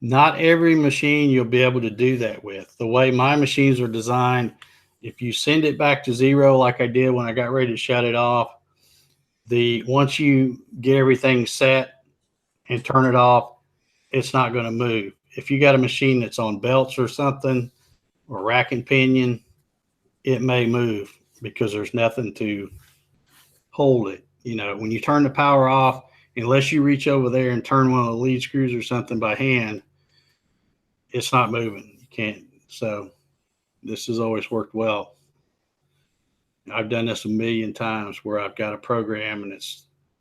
Not every machine you'll be able to do that with. The way my machines are designed, if you send it back to 0 like I did when I got ready to shut it off, once you get everything set and turn it off, it's not going to move. If you got a machine that's on belts or something, or rack and pinion, it may move because there's nothing to hold it. You know, when you turn the power off, unless you reach over there and turn one of the lead screws or something by hand, it's not moving. You can't. So this has always worked well. I've done this a million times where I've got a program and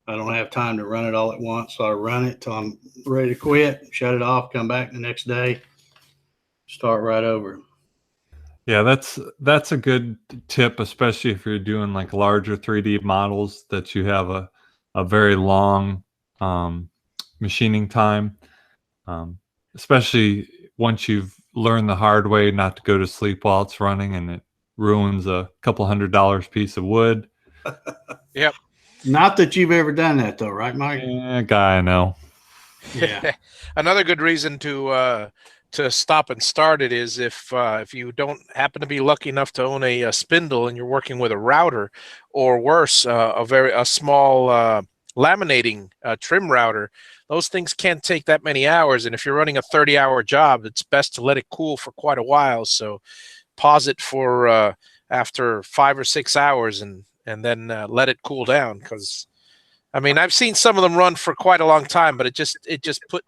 I don't have time to run it all at once. So I run it till I'm ready to quit, shut it off, come back the next day, start right over. Yeah, that's a good tip, especially if you're doing like larger 3D models that you have a very long machining time, especially once you've learned the hard way not to go to sleep while it's running and it ruins a couple $100 piece of wood. Yep. Not that you've ever done that though, right, Mike? Yeah, guy I know. Yeah. Another good reason to stop and start it is if you don't happen to be lucky enough to own a spindle and you're working with a router, or worse, a small laminating trim router. Those things can't take that many hours, and if you're running a 30-hour job, it's best to let it cool for quite a while. So pause it for after 5 or 6 hours and then let it cool down, because I mean, I've seen some of them run for quite a long time, but it just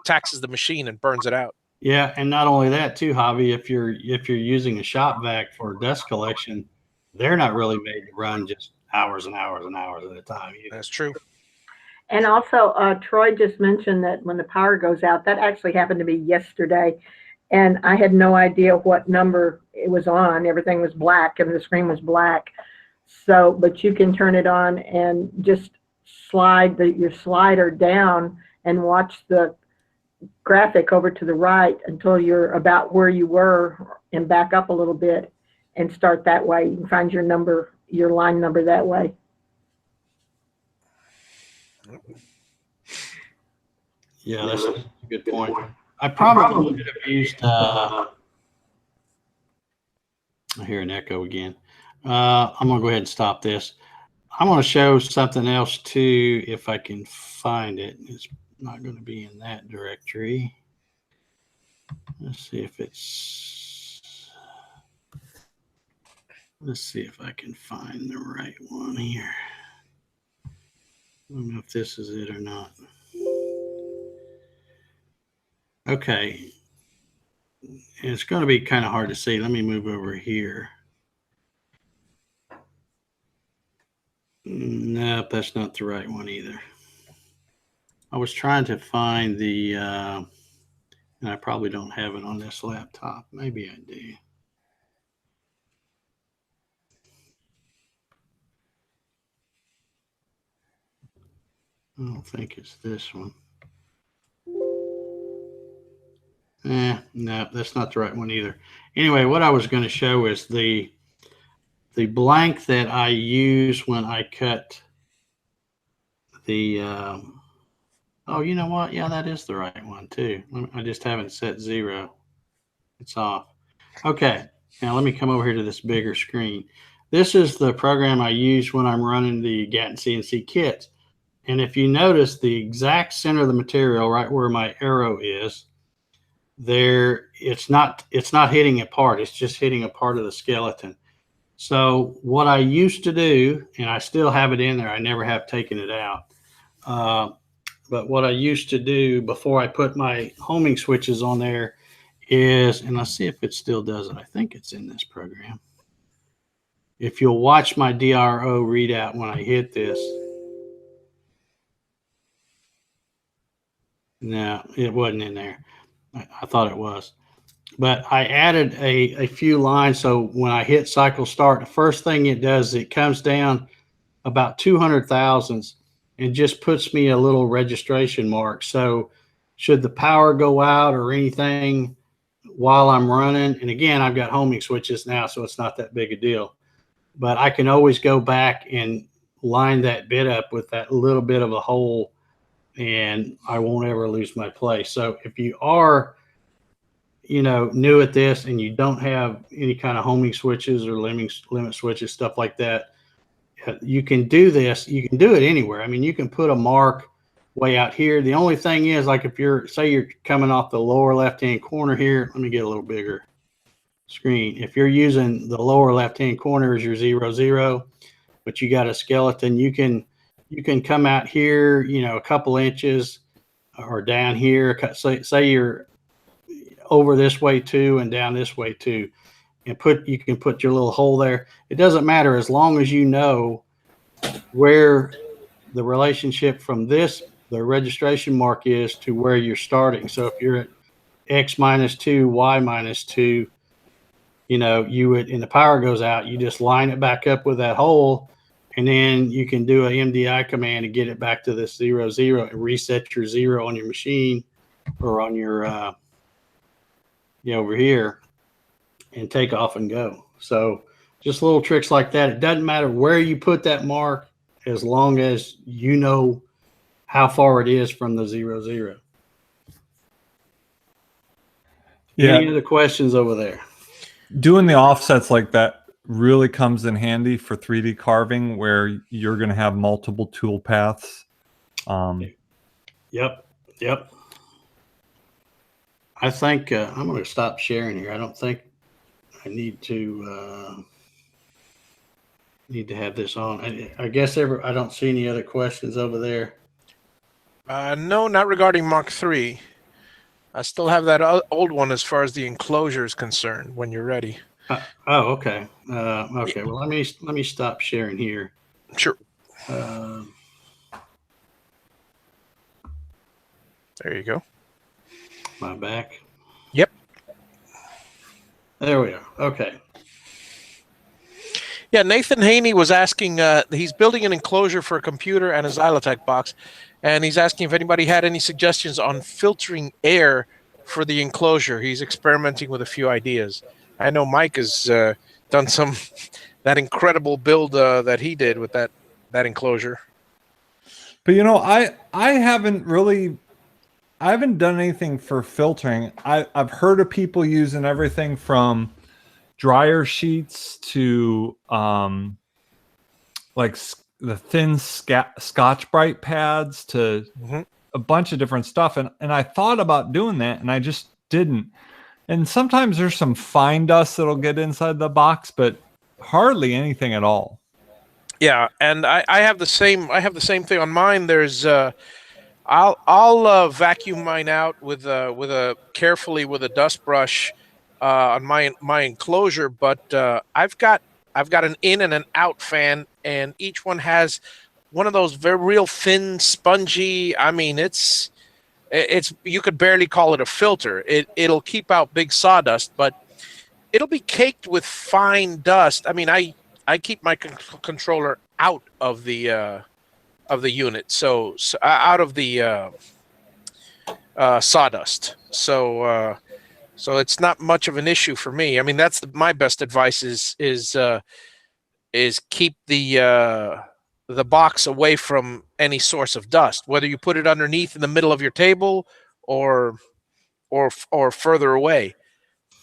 taxes the machine and burns it out. Yeah, and not only that too, Javi, if you're using a shop vac for dust collection, they're not really made to run just hours and hours and hours at a time either. That's true. And also, Troy just mentioned that when the power goes out, that actually happened to me yesterday, and I had no idea what number it was on. Everything was black and the screen was black. So, but you can turn it on and just slide your slider down and watch the graphic over to the right until you're about where you were, and back up a little bit and start that way. You can find your number, your line number that way. Yeah, that's a good point. I probably should have used I hear an echo again. I'm gonna go ahead and stop this. I'm gonna show something else too, if I can find it. It's not going to be in that directory. Let's see if I can find the right one here. I don't know if this is it or not. Okay. it's going to be kind of hard to see. Let me move over here. Nope, that's not the right one either. I was trying to find the, and I probably don't have it on this laptop. Maybe I do. I don't think it's this one. No, that's not the right one either. Anyway, what I was going to show is the blank that I use when I cut the, oh, you know what? Yeah, that is the right one too. I just haven't set 0. It's off. Okay, now let me come over here to this bigger screen. This is the program I use when I'm running the Gatton CNC kits. And if you notice the exact center of the material, right where my arrow is, there, it's not hitting a part. It's just hitting a part of the skeleton. So what I used to do, and I still have it in there, I never have taken it out. But what I used to do before I put my homing switches on there is, and let's see if it still does it. I think it's in this program. If you'll watch my DRO readout when I hit this. No, it wasn't in there. I thought it was. But I added a few lines. So when I hit cycle start, the first thing it does is it comes down about 200 thousandths and just puts me a little registration mark. So should the power go out or anything while I'm running, and again, I've got homing switches now, so it's not that big a deal. But I can always go back and line that bit up with that little bit of a hole, and I won't ever lose my place. So if you are, new at this and you don't have any kind of homing switches or limit switches, stuff like that, you can do this. You can do it anywhere. I mean, you can put a mark way out here. The only thing is, like, if say you're coming off the lower left-hand corner here, let me get a little bigger screen. If you're using the lower left-hand corner as your 0, 0, but you got a skeleton, you can come out here, a couple inches, or down here. Say you're over this way too and down this way too, and you can put your little hole there. It doesn't matter as long as you know where the relationship from the registration mark is to where you're starting. So if you're at X -2, Y -2, you would, and the power goes out, you just line it back up with that hole, and then you can do a MDI command to get it back to this 0, 0 and reset your 0 on your machine or on your, over here, and take off and go. So just little tricks like that. It doesn't matter where you put that mark as long as you know how far it is from the 0, 0. Yeah. Any other questions over there? Doing the offsets like that really comes in handy for 3D carving, where you're going to have multiple tool paths. Yep. I think I'm going to stop sharing here. I don't think I need to have this on. I guess I don't see any other questions over there. No, not regarding Mach 3. I still have that old one as far as the enclosure is concerned. When you're ready. Oh, okay. Okay. Well, let me stop sharing here. Sure. There you go. My back. Yep. There we are. Okay. Yeah, Nathan Haney was asking, he's building an enclosure for a computer and a Xylotech box, and he's asking if anybody had any suggestions on filtering air for the enclosure. He's experimenting with a few ideas. I know Mike has done that incredible build that he did with that enclosure. But I haven't done anything for filtering. I've heard of people using everything from dryer sheets to like the thin Scotch-Brite pads to a bunch of different stuff. And I thought about doing that, and I just didn't. And sometimes there's some fine dust that'll get inside the box, but hardly anything at all. Yeah, and I have the same thing on mine. There's I'll vacuum mine out with a carefully with a dust brush on my enclosure, but I've got an in and an out fan, and each one has one of those very real thin, spongy. I mean, it's you could barely call it a filter. It'll keep out big sawdust, but it'll be caked with fine dust. I mean, I keep my controller out of the unit, so out of the sawdust. So it's not much of an issue for me. I mean, that's my best advice is keep the box away from any source of dust, whether you put it underneath in the middle of your table or further away.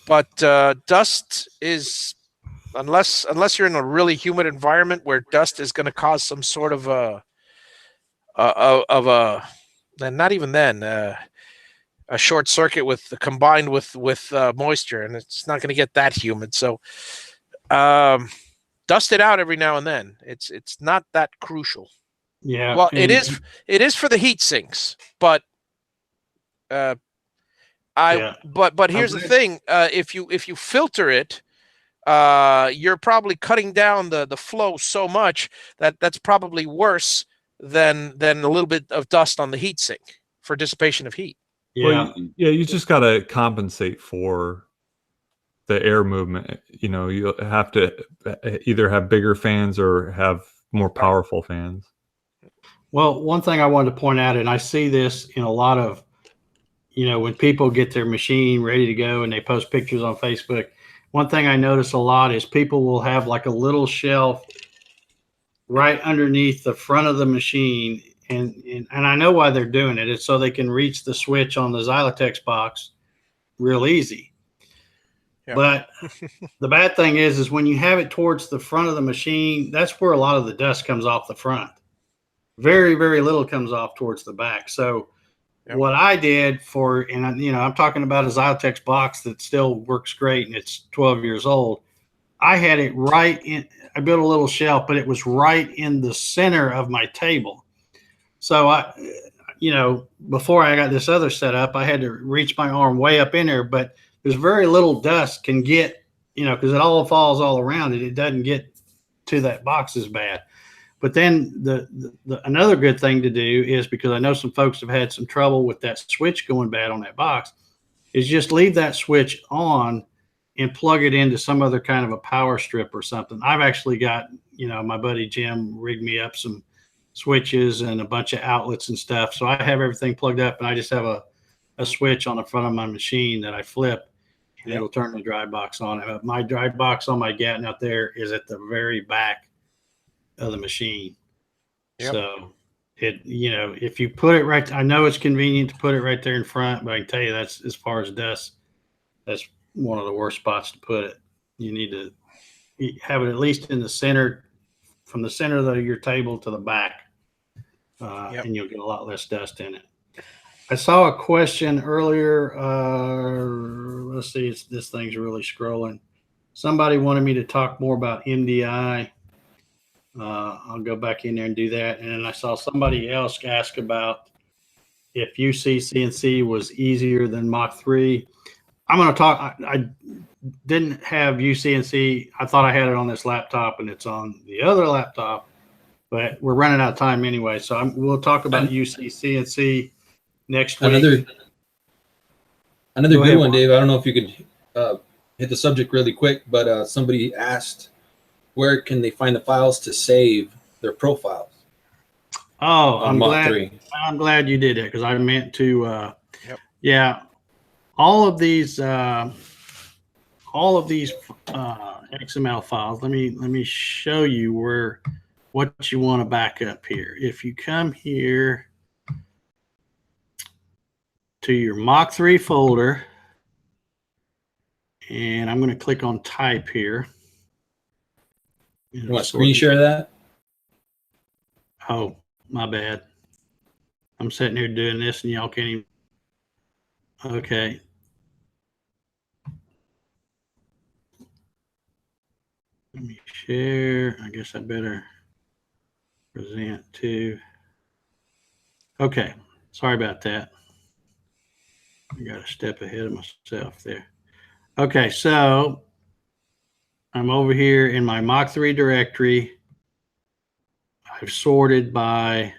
But dust is, unless you're in a really humid environment where dust is going to cause some sort of and not even then a short circuit combined with moisture, and it's not going to get that humid. So dust it out every now and then. It's not that crucial. Yeah. Well, it is for the heat sinks, but but here's the thing: if you filter it, you're probably cutting down the flow so much that's probably worse than a little bit of dust on the heat sink for dissipation of heat. Yeah. Well, yeah, you just got to compensate for the air movement. You know, you have to either have bigger fans or have more powerful fans. Well, one thing I wanted to point out, and I see this in a lot of, when people get their machine ready to go and they post pictures on Facebook, one thing I notice a lot is people will have like a little shelf right underneath the front of the machine. And I know why they're doing it. It's so they can reach the switch on the Xylotex box real easy. Yeah. But the bad thing is when you have it towards the front of the machine, that's where a lot of the dust comes off the front. Very, very little comes off towards the back. So what I did I'm talking about a Xylotex box that still works great and it's 12 years old. I had it right in, I built a little shelf, but it was right in the center of my table. So before I got this other setup, I had to reach my arm way up in there, but there's very little dust can get, because it all falls all around it. It doesn't get to that box as bad. But then another good thing to do is, because I know some folks have had some trouble with that switch going bad on that box, is just leave that switch on and plug it into some other kind of a power strip or something. I've actually got, my buddy Jim rigged me up some switches and a bunch of outlets and stuff. So I have everything plugged up, and I just have a switch on the front of my machine that I flip, and it'll turn the dry box on. My dry box on my Gatton out there is at the very back of the machine. So if you put it right, I know it's convenient to put it right there in front, but I can tell you that's, as far as dust, that's one of the worst spots to put it. You need to have it at least in the center, from the center of your table to the back, and you'll get a lot less dust in it. I saw a question earlier. Let's see, this thing's really scrolling. Somebody wanted me to talk more about MDI. I'll go back in there and do that. And then I saw somebody else ask about if UC CNC was easier than Mach 3. I'm going to talk. I didn't have UCNC. I thought I had it on this laptop, and it's on the other laptop, but we're running out of time anyway. So we'll talk about UC CNC next week. Another good one, Dave. I don't know if you could hit the subject really quick, but somebody asked, where can they find the files to save their profiles? Oh, I'm glad you did it, because I meant to. All of these XML files. Let me show you what you want to back up here. If you come here to your Mach 3 folder, and I'm going to click on type here. You want to screen share that? Oh, my bad. I'm sitting here doing this and y'all can't even. Okay. Let me share. I guess I better present too. Okay. Sorry about that. I got a step ahead of myself there. Okay, so I'm over here in my Mach 3 directory. I've sorted by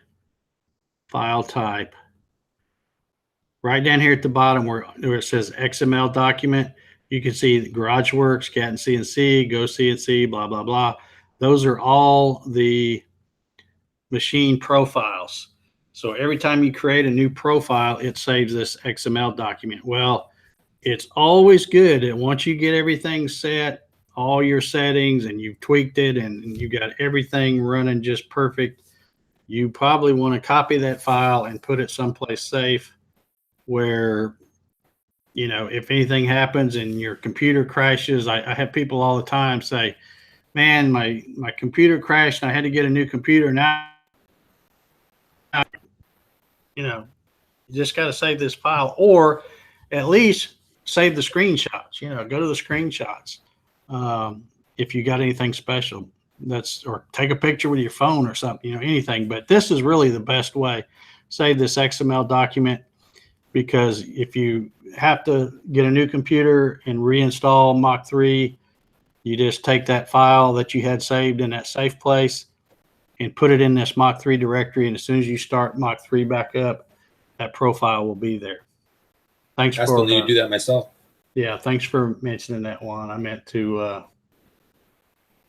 file type. Right down here at the bottom where it says XML document, you can see GarageWorks, Gatton CNC, Go CNC, blah, blah, blah. Those are all the machine profiles. So every time you create a new profile, it saves this XML document. Well, it's always good that once you get everything set, all your settings, and you've tweaked it and you got everything running just perfect, you probably want to copy that file and put it someplace safe where, you know, if anything happens and your computer crashes, I have people all the time say, man, my computer crashed and I had to get a new computer. Now, you know, you just got to save this file, or at least save the screenshots. You know, go to the screenshots. If you got anything special, or take a picture with your phone or something, you know, anything. But this is really the best way. Save this XML document, because if you have to get a new computer and reinstall Mach 3, you just take that file that you had saved in that safe place and put it in this Mach 3 directory. And as soon as you start Mach 3 back up, that profile will be there. Thanks I still need to do that myself. Yeah, thanks for mentioning that one. I meant to.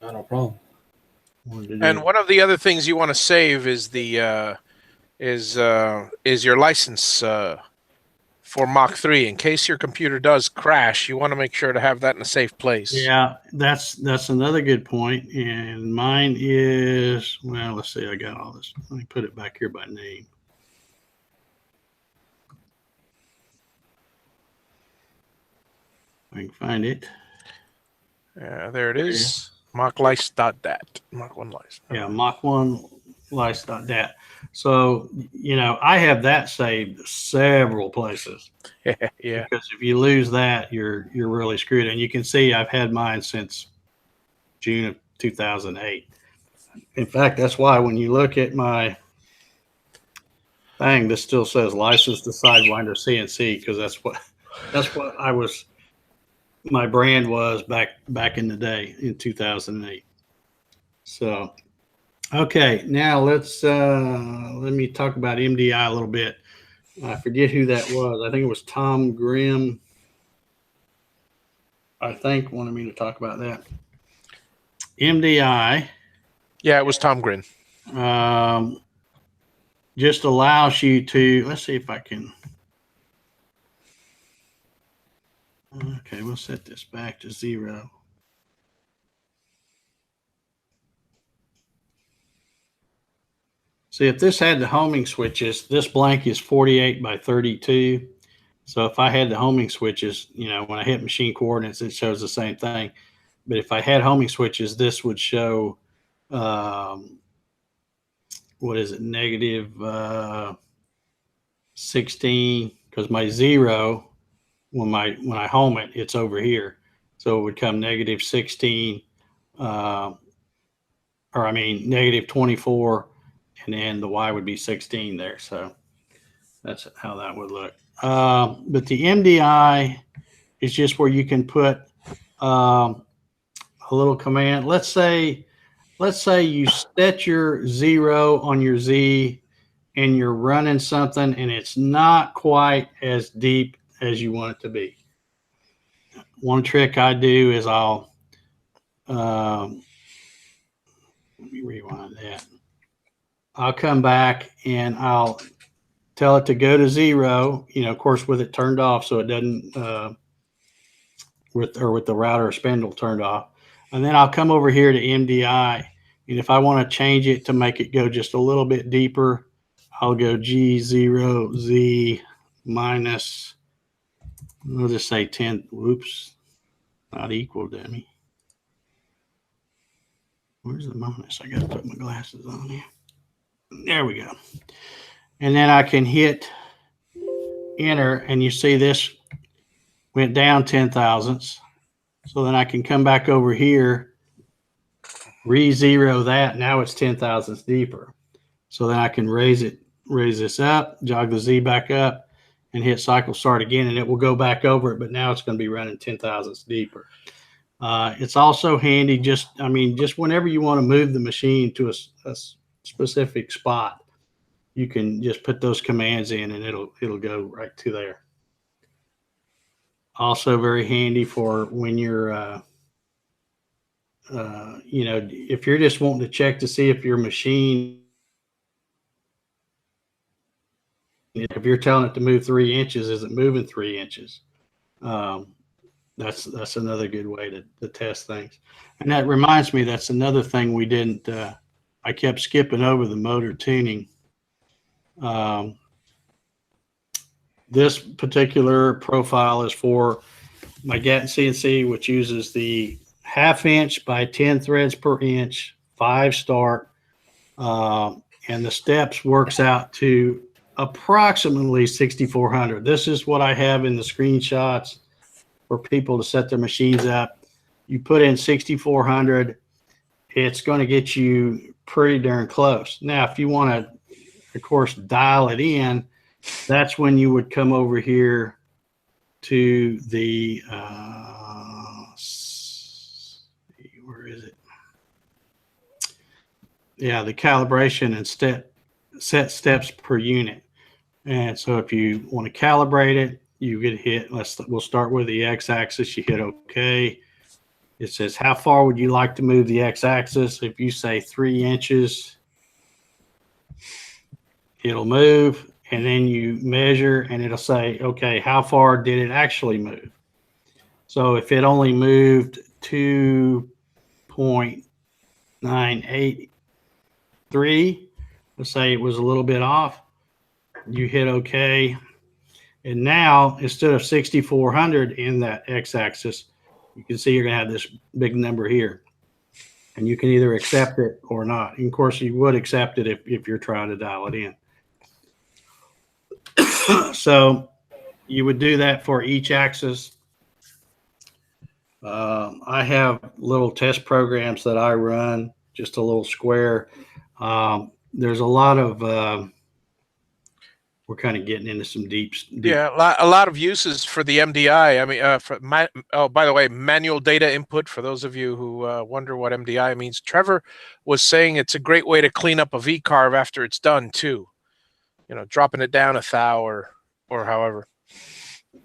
No problem. And one of the other things you want to save is the is your license for Mach 3. In case your computer does crash, you want to make sure to have that in a safe place. Yeah, that's another good point. And mine is, well, let's see, I got all this. Let me put it back here by name. I can find it. There it is. MachLice.dat. Mach 1 Lice. Yeah, Mach 1 Lice.dat. So, you know, I have that saved several places. Yeah. Because if you lose that, you're really screwed. And you can see I've had mine since June of 2008. In fact, that's why when you look at my thing, this still says license to Sidewinder CNC, because that's what my brand was back in the day in 2008. So, okay, now let me talk about MDI a little bit. I forget who that was. I think it was Tom Grimm, I think, wanted me to talk about that. MDI. Yeah, it was Tom Grin. Just allows you to, let's see if I can. Okay, we'll set this back to 0. See, if this had the homing switches, this blank is 48 by 32. So if I had the homing switches, you know, when I hit machine coordinates, it shows the same thing. But if I had homing switches, this would show, what is it, negative 16, because my 0, when I home it, it's over here. So it would come negative 16, negative 24, and then the Y would be 16 there. So that's how that would look. But the MDI is just where you can put a little command. Let's say you set your 0 on your Z and you're running something and it's not quite as deep as you want it to be. One trick I do is I'll, let me rewind that. I'll come back and I'll tell it to go to 0, you know, of course, with it turned off so it doesn't, with the router or spindle turned off. And then I'll come over here to MDI. And if I want to change it to make it go just a little bit deeper, I'll go G0Z minus, we'll just say 10. Whoops, not equal, dummy. Where's the minus? I got to put my glasses on here. There we go. And then I can hit enter, and you see this went down 10 thousandths. So then I can come back over here, re-zero that. Now it's 10 thousandths deeper. So then I can raise it raise this up, jog the Z back up, and hit cycle start again, and it will go back over it, but now it's going to be running 10 thousandths deeper. It's also handy just whenever you want to move the machine to a specific spot, you can just put those commands in and it'll go right to there. Also very handy for when you're, if you're just wanting to check to see if your machine, if you're telling it to move 3 inches, is it moving 3 inches? That's another good way to test things. And that reminds me, that's another thing we didn't, I kept skipping over the motor tuning. This particular profile is for my Gatton CNC, which uses the 1/2 inch by 10 threads per inch, 5 start, and the steps works out to approximately 6,400. This is what I have in the screenshots for people to set their machines up. You put in 6,400, it's going to get you pretty darn close. Now, if you want to, of course, dial it in, that's when you would come over here to the, where is it? Yeah, the calibration and set steps per unit. And so if you want to calibrate it, you get hit. We'll start with the x-axis. You hit OK. It says, how far would you like to move the x-axis? If you say 3 inches, it'll move. And then you measure and it'll say, okay, how far did it actually move? So if it only moved 2.983, let's say it was a little bit off, you hit OK. And now, instead of 6,400 in that x-axis, you can see you're going to have this big number here. And you can either accept it or not. And of course, you would accept it if you're trying to dial it in. So you would do that for each axis. I have little test programs that I run, just a little square. There's a lot of, we're kind of getting into some deep. Yeah, a lot of uses for the MDI. I mean, by the way, manual data input, for those of you who wonder what MDI means. Trevor was saying it's a great way to clean up a V-carve after it's done too. You know, dropping it down a thou or however.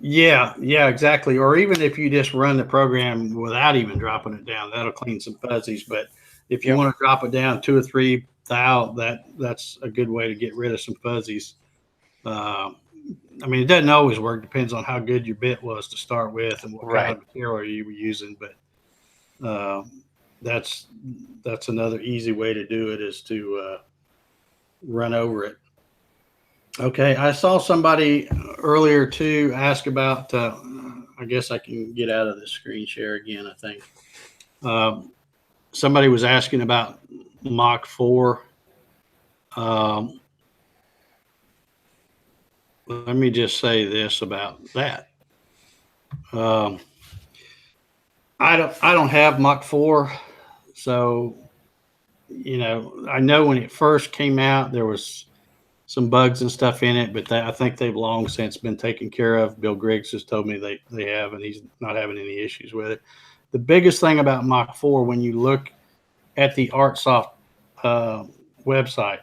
Yeah, exactly. Or even if you just run the program without even dropping it down, that'll clean some fuzzies. But if you want to drop it down 2 or 3 thou, that's a good way to get rid of some fuzzies. I mean, it doesn't always work. Depends on how good your bit was to start with and what kind of material you were using. But that's another easy way to do it, is to run over it. Okay, I saw somebody earlier too ask about, I guess I can get out of the screen share again, I think. Somebody was asking about Mach 4. Let me just say this about that. I don't have Mach 4, so I know when it first came out there was some bugs and stuff in it, but I think they've long since been taken care of. Bill Griggs has told me they have, and he's not having any issues with it. The biggest thing about Mach 4, when you look at the ArtSoft website,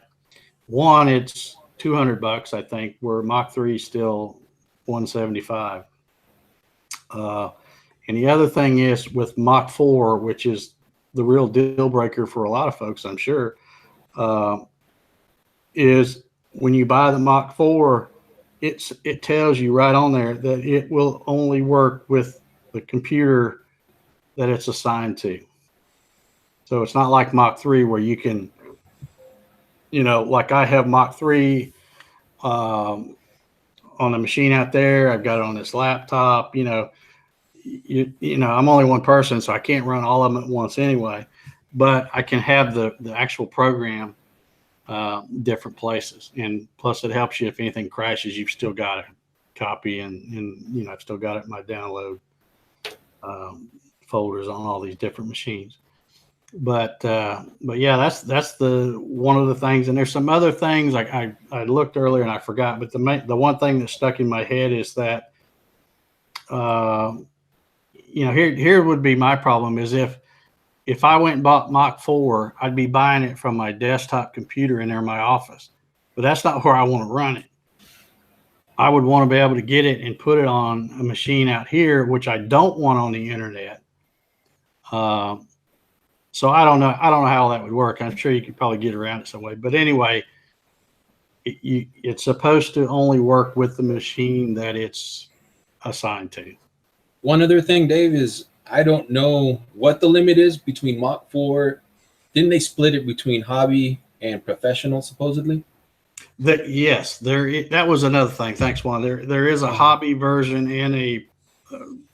one, it's $200, I think, where Mach 3 is still $175. And the other thing is with Mach 4, which is the real deal breaker for a lot of folks, I'm sure, is when you buy the Mach 4, it tells you right on there that it will only work with the computer that it's assigned to. So it's not like Mach 3 where you can, like I have Mach 3 on a machine out there. I've got it on this laptop. I'm only one person, so I can't run all of them at once anyway. But I can have the actual program different places, and plus it helps you if anything crashes, you've still got a copy, and I've still got it in my download folders on all these different machines. But yeah, that's the one of the things. And there's some other things like I looked earlier and I forgot, but the one thing that stuck in my head is that here would be my problem is if I went and bought Mach 4, I'd be buying it from my desktop computer in there in my office, but that's not where I want to run it. I would want to be able to get it and put it on a machine out here, which I don't want on the internet. So I don't know how that would work. I'm sure you could probably get around it some way. But anyway, it's supposed to only work with the machine that it's assigned to. One other thing, Dave, is I don't know what the limit is between Mach 4. Didn't they split it between hobby and professional, supposedly? Yes, that was another thing. Thanks, Juan. There is a hobby version and a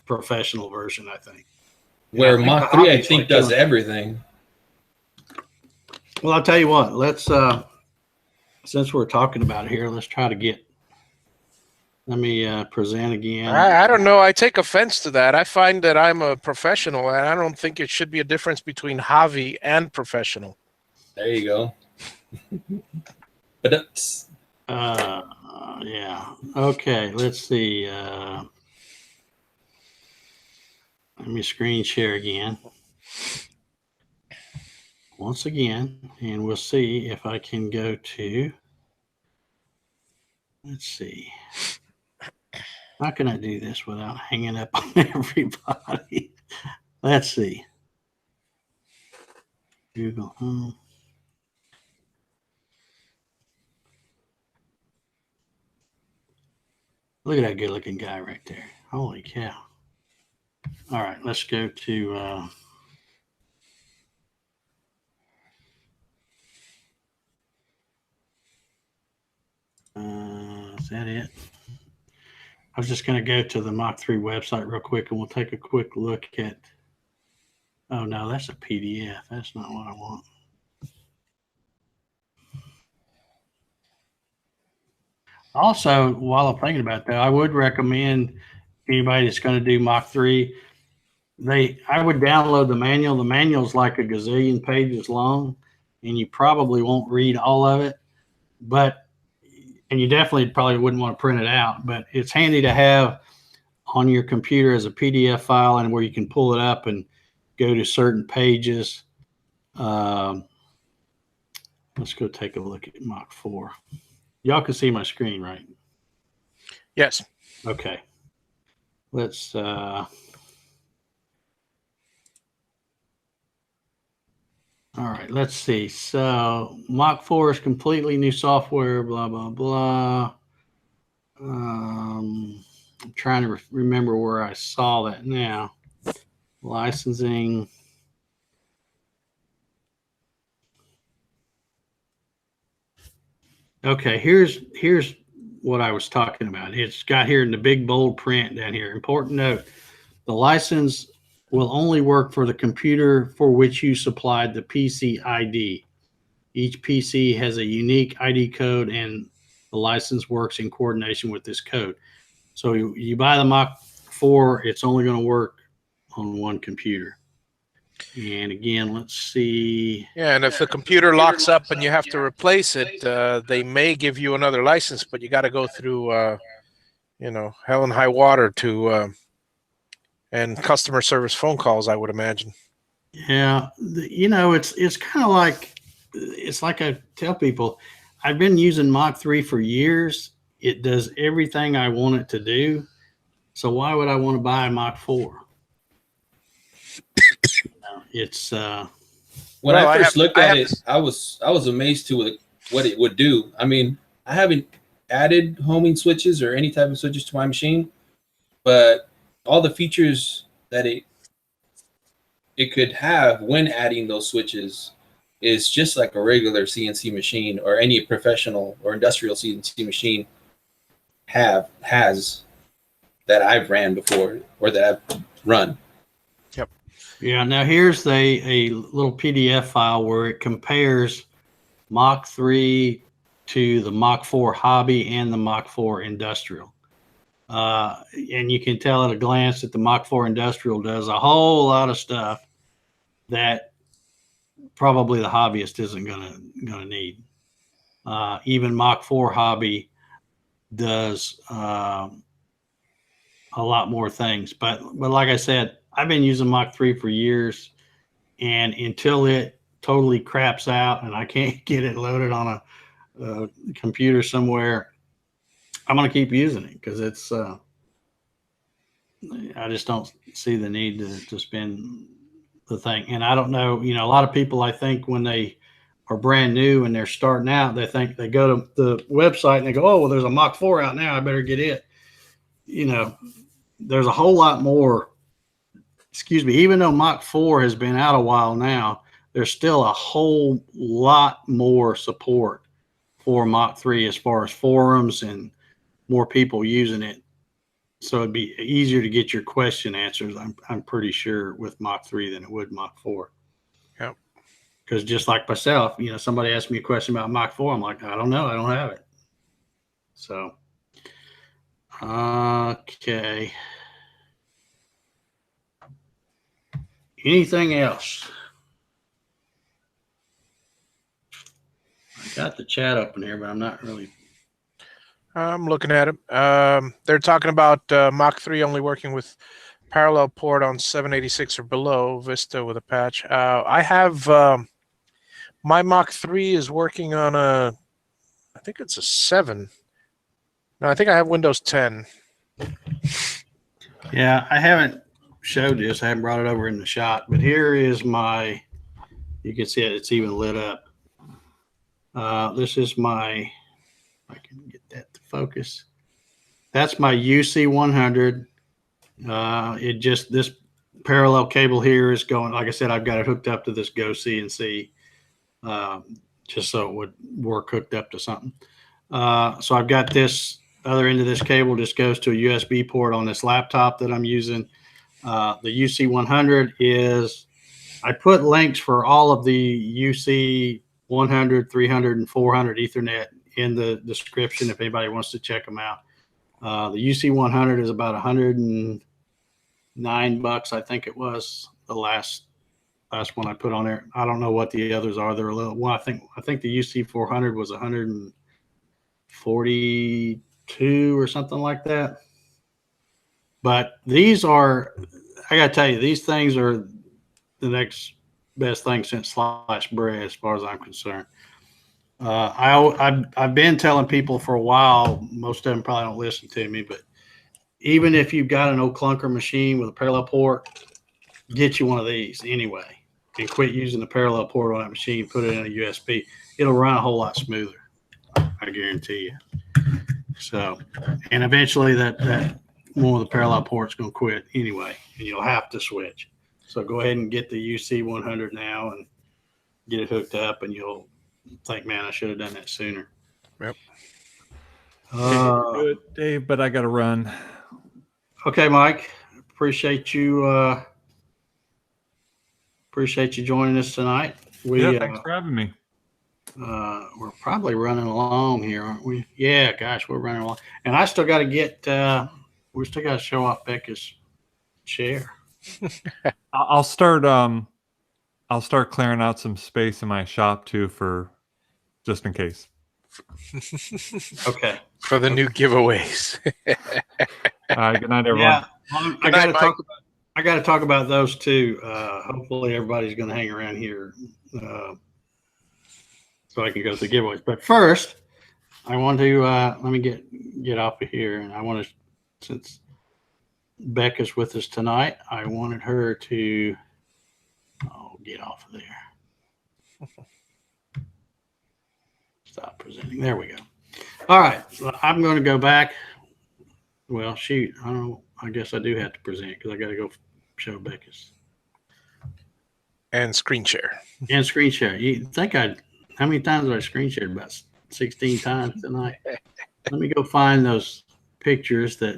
professional version, I think. Where Mach 3, I think, does everything. Well, I'll tell you what. Let's since we're talking about it here, let's try to get. Let me present again. I don't know. I take offense to that. I find that I'm a professional, and I don't think it should be a difference between hobby and professional. There you go. But that's yeah. Okay. Let's see. Let me screen share again. Once again, and we'll see if I can go to. Let's see. How can I do this without hanging up on everybody? Let's see. Google Home. Look at that good looking guy right there. Holy cow. All right, let's go to is that it? I was just going to go to the Mach 3 website real quick and we'll take a quick look at, oh no, that's a PDF. That's not what I want. Also, while I'm thinking about that, I would recommend anybody that's going to do Mach 3, I would download the manual. The manual's like a gazillion pages long, and you probably won't read all of it, and you definitely probably wouldn't want to print it out, but it's handy to have on your computer as a PDF file and where you can pull it up and go to certain pages. Let's go take a look at Mach 4. Y'all can see my screen, right? Yes. Okay. Let's all right, let's see. So Mach 4 is completely new software, blah, blah, blah. I'm trying to remember where I saw that now. Licensing. Okay, here's what I was talking about. It's got here in the big bold print down here. Important note, the license will only work for the computer for which you supplied the PC ID. Each PC has a unique ID code and the license works in coordination with this code. So you buy the Mach 4, it's only going to work on one computer. And again, let's see. Yeah, and if the computer locks up and you have to replace it, they may give you another license, but you got to go through, hell and high water to, and customer service phone calls, I would imagine. Yeah, it's kind of like, it's like I tell people, I've been using Mach 3 for years. It does everything I want it to do. So why would I want to buy a Mach 4? It's when I first looked at it, I was amazed to what it would do. I mean, I haven't added homing switches or any type of switches to my machine, but all the features that it could have when adding those switches is just like a regular CNC machine or any professional or industrial CNC machine has that I've ran before or that I've run. Yeah, now here's a little PDF file where it compares Mach 3 to the Mach 4 Hobby and the Mach 4 Industrial. And you can tell at a glance that the Mach 4 Industrial does a whole lot of stuff that probably the hobbyist isn't gonna need. Even Mach 4 hobby does a lot more things. But like I said, I've been using Mach 3 for years, and until it totally craps out and I can't get it loaded on a computer somewhere, I'm going to keep using it because it's I just don't see the need to spend the thing. And I don't know, a lot of people, I think when they are brand new and they're starting out, they think they go to the website and they go, oh, well, there's a Mach 4 out now, I better get it. There's a whole lot more. Excuse me, even though Mach 4 has been out a while now, there's still a whole lot more support for Mach 3 as far as forums and more people using it. So it'd be easier to get your question answers, I'm pretty sure, with Mach 3 than it would Mach 4. Yep. Because just like myself, somebody asked me a question about Mach 4, I'm like, I don't know, I don't have it. So, okay. Anything else? I got the chat open here, but I'm not really. I'm looking at it. They're talking about Mach 3 only working with parallel port on 786 or below, Vista with a patch. I have my Mach 3 is working on I think it's a 7. No, I think I have Windows 10. Yeah, I haven't showed this. I haven't brought it over in the shop, but here is my, you can see it, it's even lit up. This is my, I can get that to focus. That's my UC100. This parallel cable here is going, like I said, I've got it hooked up to this Go CNC, just so it would work hooked up to something. So I've got this other end of this cable just goes to a USB port on this laptop that I'm using. The UC100 is, I put links for all of the UC100, 300, and 400 Ethernet in the description if anybody wants to check them out. The UC100 is about $109, I think it was the last one I put on there. I don't know what the others are. They're a little. Well, I think the UC400 was 142 or something like that. But these are, I got to tell you, these things are the next best thing since sliced bread, as far as I'm concerned. I've been telling people for a while, most of them probably don't listen to me, but even if you've got an old clunker machine with a parallel port, get you one of these anyway and quit using the parallel port on that machine, put it in a USB. It'll run a whole lot smoother, I guarantee you. So, and eventually that one of the parallel ports going to quit anyway, and you'll have to switch. So go ahead and get the UC100 now and get it hooked up, and you'll think, man, I should have done that sooner. Yep. Good, Dave, but I got to run. Okay, Mike. Appreciate you joining us tonight. Thanks for having me. We're probably running along here, aren't we? Yeah, gosh, we're running along. And I still got to get, we still got to show off Becca's chair. I'll start clearing out some space in my shop too, for just in case. Okay. For the new giveaways. All right, good night, everyone. Yeah, I got to talk about those too. Hopefully everybody's going to hang around here so I can go through giveaways. But first, I want to let me get off of here, and I want to, since Becca's with us tonight, I wanted her to get off of there. Stop presenting. There we go. All right, I'm going to go back. Well, shoot, I don't know. I guess I do have to present because I got to go show Becca's. And screen share. And screen share. You think how many times did I screen shared? About 16 times tonight. Let me go find those pictures that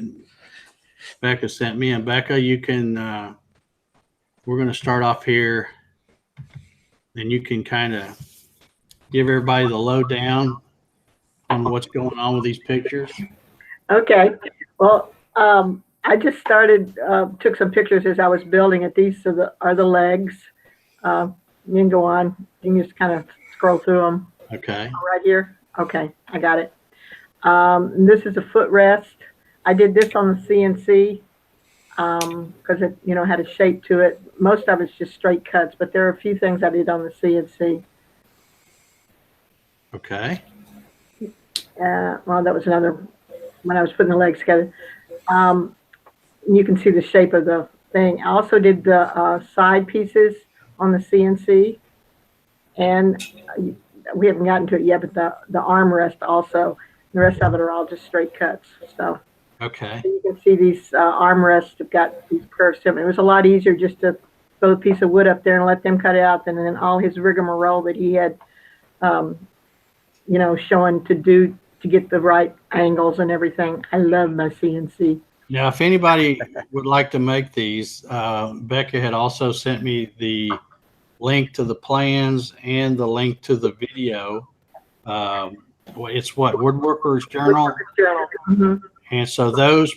Becca sent me. And Becca, you can, we're going to start off here, and you can kind of give everybody the lowdown on what's going on with these pictures. Okay. Well, I just started, took some pictures as I was building it. These are the legs. You can go on. You can just kind of scroll through them. Okay. Right here. Okay, I got it. This is a footrest. I did this on the CNC because it, you know, had a shape to it. Most of it's just straight cuts, but there are a few things I did on the CNC. Okay. Well, that was another when I was putting the legs together. You can see the shape of the thing. I also did the side pieces on the CNC, and we haven't gotten to it yet, but the armrest also. The rest of it are all just straight cuts. So Okay. you can see these armrests have got these curves to them. It was a lot easier just to throw a piece of wood up there and let them cut it out than then all his rigmarole that he had, you know, showing to do to get the right angles and everything. I love my CNC. Now, if anybody would like to make these, Becca had also sent me the link to the plans and the link to the video. It's what, Woodworker's Journal? Mm-hmm. And so those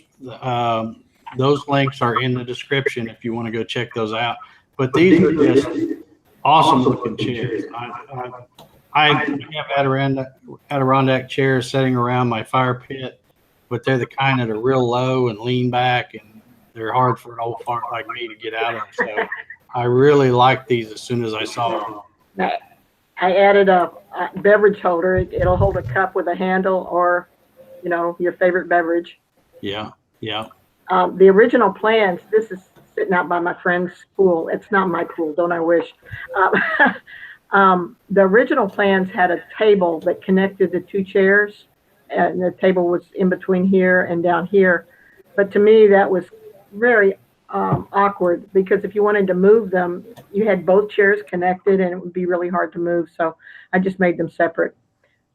links are in the description if you want to go check those out. But these are just awesome looking chairs. I have Adirondack chairs sitting around my fire pit, but they're the kind that are real low and lean back, and they're hard for an old fart like me to get out of. So I really liked these as soon as I saw them. I added a beverage holder. It'll hold a cup with a handle or, you know, your favorite beverage. Yeah, yeah. The original plans, this is sitting out by my friend's pool. It's not my pool, don't I wish. The original plans had a table that connected the two chairs, and the table was in between here and down here. But to me, that was very awkward, because if you wanted to move them, you had both chairs connected and it would be really hard to move. So I just made them separate.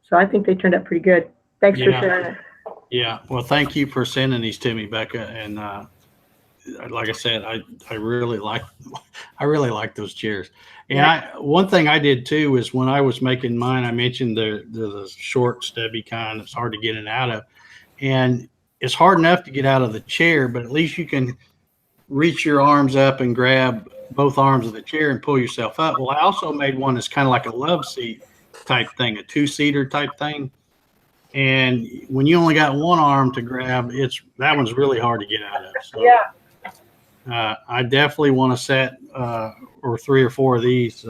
So I think they turned out pretty good. Thanks for sharing it. Yeah. Well, thank you for sending these to me, Becca. And like I said, I really like those chairs. And one thing I did too is when I was making mine, I mentioned the short, stubby kind that's hard to get in and out of. And it's hard enough to get out of the chair, but at least you can reach your arms up and grab both arms of the chair and pull yourself up. Well, I also made one that's kind of like a love seat type thing, a two-seater type thing. And when you only got one arm to grab, that one's really hard to get out of. So, yeah. I definitely want to set or 3 or 4 of these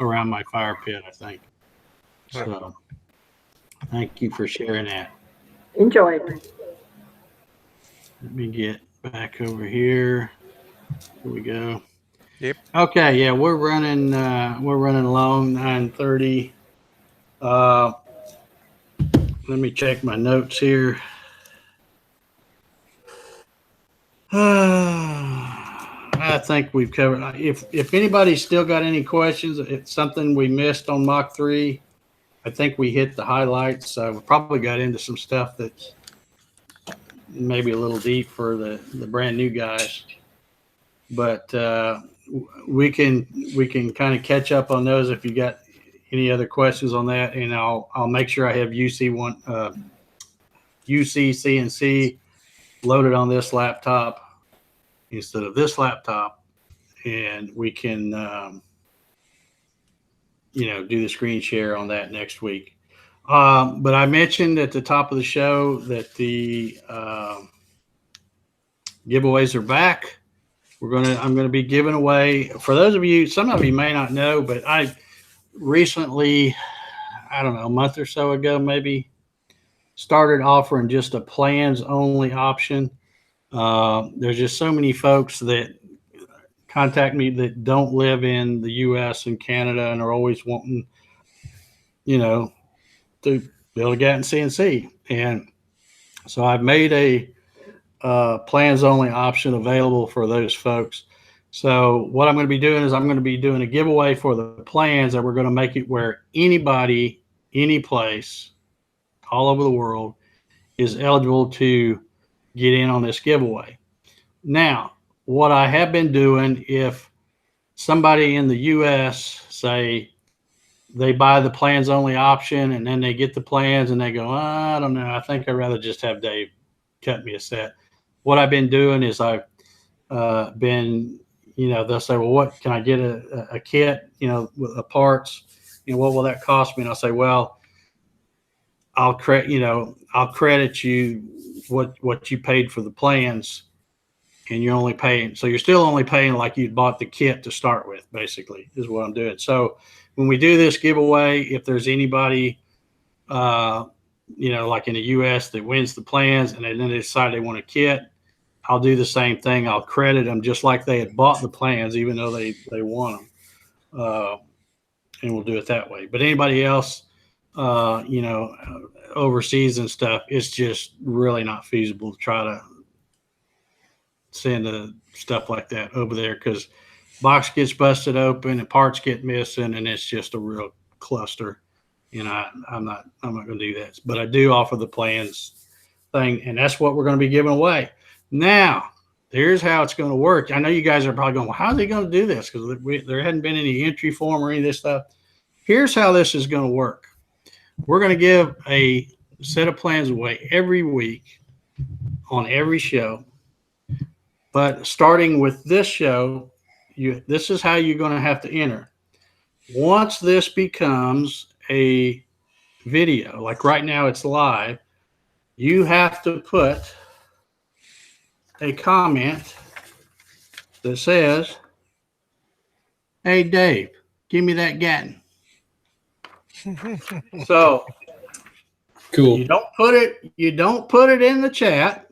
around my fire pit, I think. So thank you for sharing that. Enjoy. Let me get back over here. Here we go. Yep. Okay. Yeah, we're running along 9:30. Let me check my notes here. I think we've covered. If anybody's still got any questions, it's something we missed on Mach 3. I think we hit the highlights. We probably got into some stuff that's maybe a little deep for the brand new guys, but we can kind of catch up on those if you got any other questions on that, and I'll make sure I have UC CNC loaded on this laptop instead of this laptop, and we can do the screen share on that next week. But I mentioned at the top of the show that the giveaways are back. I'm gonna be giving away, for those of you, some of you may not know, but I recently, I don't know, a month or so ago maybe, started offering just a plans only option. There's just so many folks that contact me that don't live in the US and Canada and are always wanting, to build a Gatton CNC. And so I've made a plans only option available for those folks. So what I'm going to be doing is I'm going to be doing a giveaway for the plans, and we're going to make it where anybody, any place, all over the world is eligible to get in on this giveaway. Now, what I have been doing, if somebody in the US, say they buy the plans only option and then they get the plans and they go, I don't know, I think I'd rather just have Dave cut me a set. What I've been doing is I've been, they'll say, well, what can I get a kit? with the parts, what will that cost me? And I'll say, well, I'll credit you what you paid for the plans, and you're only paying. So you're still only paying like you bought the kit to start with, basically, is what I'm doing. So when we do this giveaway, if there's anybody, like in the U.S. that wins the plans and then they decide they want a kit, I'll do the same thing. I'll credit them just like they had bought the plans, even though they want them. And we'll do it that way. But anybody else, overseas and stuff, it's just really not feasible to try to send stuff like that over there, because box gets busted open and parts get missing, and it's just a real cluster. I'm not going to do that. But I do offer the plans thing, and that's what we're going to be giving away. Now, here's how it's going to work. I know you guys are probably going, well, how's he going to do this? Because there hadn't been any entry form or any of this stuff. Here's how this is going to work. We're going to give a set of plans away every week on every show. But starting with this show, this is how you're going to have to enter. Once this becomes a video, like right now it's live, you have to put a comment that says, "Hey Dave, give me that Gatton." So cool. You don't put it in the chat.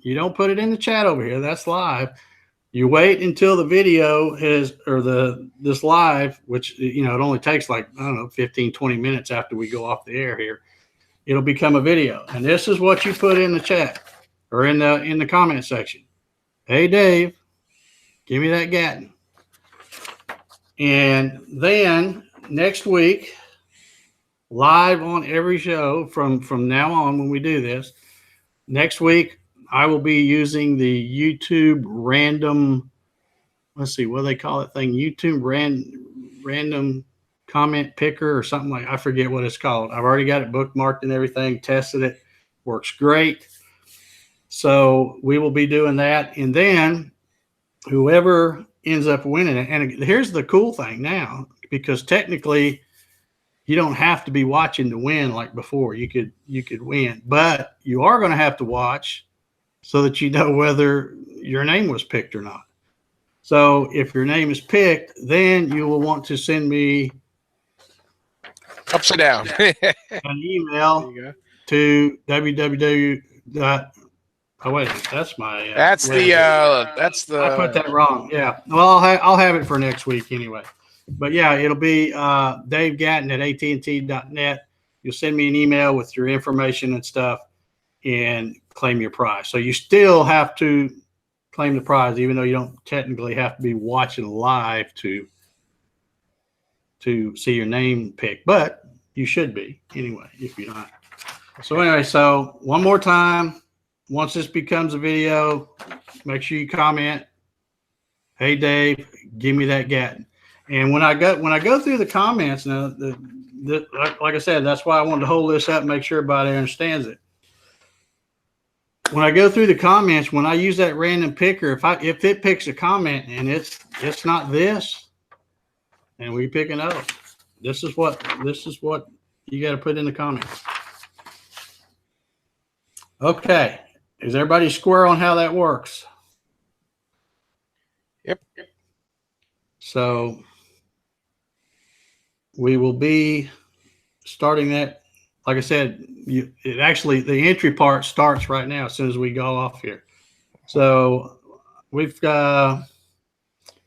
You don't put it in the chat over here. That's live. You wait until the video this live, which, it only takes like, 15, 20 minutes after we go off the air here. It'll become a video. And this is what you put in the chat or in the comment section. "Hey Dave, give me that Gatton." And then next week, live on every show from now on when we do this, next week, I will be using the YouTube random, let's see, what do they call it thing? YouTube random comment picker or something like, I forget what it's called. I've already got it bookmarked and everything, tested it, works great. So we will be doing that. And then whoever ends up winning it, and here's the cool thing now, because technically you don't have to be watching to win like before. You could win, but you are going to have to watch so that you know whether your name was picked or not. So if your name is picked, then you will want to send me upside down an email to www. Oh wait, that's my. That's the. I put that wrong. Yeah. Well, I'll have it for next week anyway. But yeah, it'll be Dave Gatton at AT&T.net. You'll send me an email with your information and stuff, and claim your prize. So you still have to claim the prize, even though you don't technically have to be watching live to see your name picked, but you should be anyway if you're not. So anyway, so one more time, once this becomes a video, make sure you comment, "Hey Dave, give me that Gatton." And when I go through the comments now, like I said, that's why I wanted to hold this up and make sure everybody understands it. When I go through the comments, when I use that random picker, if it picks a comment and it's not this, and we pick another, this is what you got to put in the comments. Okay, is everybody square on how that works? Yep. So we will be starting that. Like I said, the entry part starts right now as soon as we go off here. So we've still got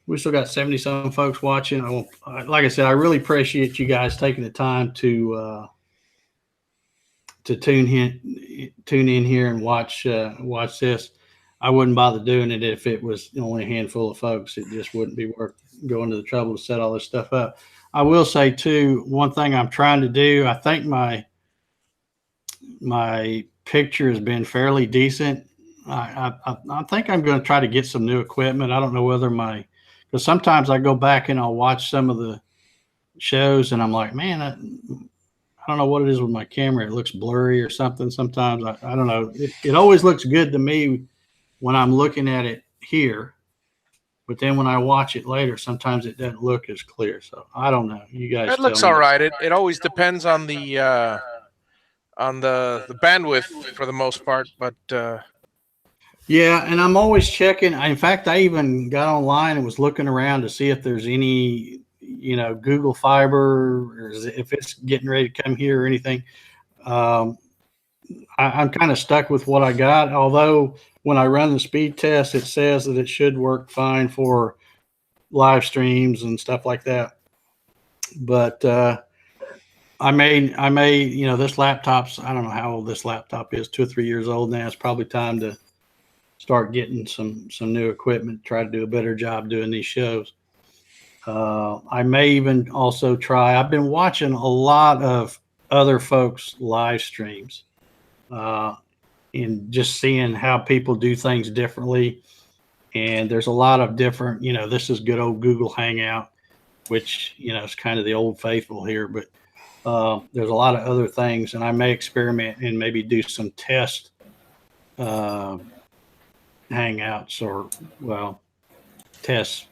70-some folks watching. Like I said, I really appreciate you guys taking the time to tune in here and watch this. I wouldn't bother doing it if it was only a handful of folks. It just wouldn't be worth going to the trouble to set all this stuff up. I will say too, one thing I'm trying to do, I think my picture has been fairly decent. I think I'm going to try to get some new equipment. I don't know whether because sometimes I go back and I'll watch some of the shows and I'm like, man, I don't know what it is with my camera. It looks blurry or something. Sometimes I don't know. It always looks good to me when I'm looking at it here. but then when I watch it later, sometimes it doesn't look as clear. So I don't know. You guys It looks tell me. all right. It always depends on the bandwidth for the most part, but Yeah, and I'm always checking. In fact, I even got online and was looking around to see if there's any, Google Fiber, or if it's getting ready to come here or anything. I'm kind of stuck with what I got. Although when I run the speed test, it says that it should work fine for live streams and stuff like that. But I may, this laptop's, I don't know how old this laptop is, 2 or 3 years old now. It's probably time to start getting some new equipment, try to do a better job doing these shows. I may even also try, I've been watching a lot of other folks' live streams and just seeing how people do things differently. And there's a lot of different, this is good old Google Hangout, which, is kind of the old faithful here, but there's a lot of other things, and I may experiment and maybe do some test hangouts, or test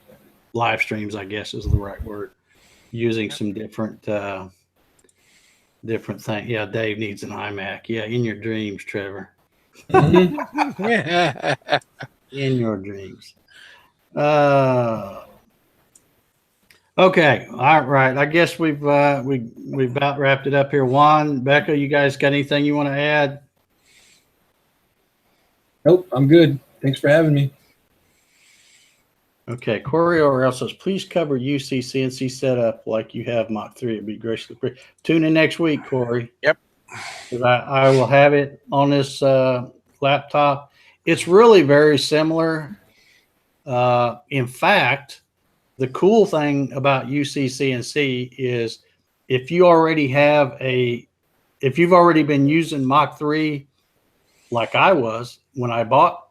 live streams, I guess is the right word, using some different things. Yeah, Dave needs an iMac. Yeah, in your dreams, Trevor. In your dreams. Okay, all right. I guess we've about wrapped it up here. Juan, Becca, you guys got anything you want to add? Nope, I'm good. Thanks for having me. Okay, Corey Orell says, please cover UC CNC setup like you have Mach 3. It'd be graciously appreciated. Tune in next week, Corey. Yep. I will have it on this laptop. It's really very similar. In fact, the cool thing about UC CNC is if you've already been using Mach 3 like I was when I bought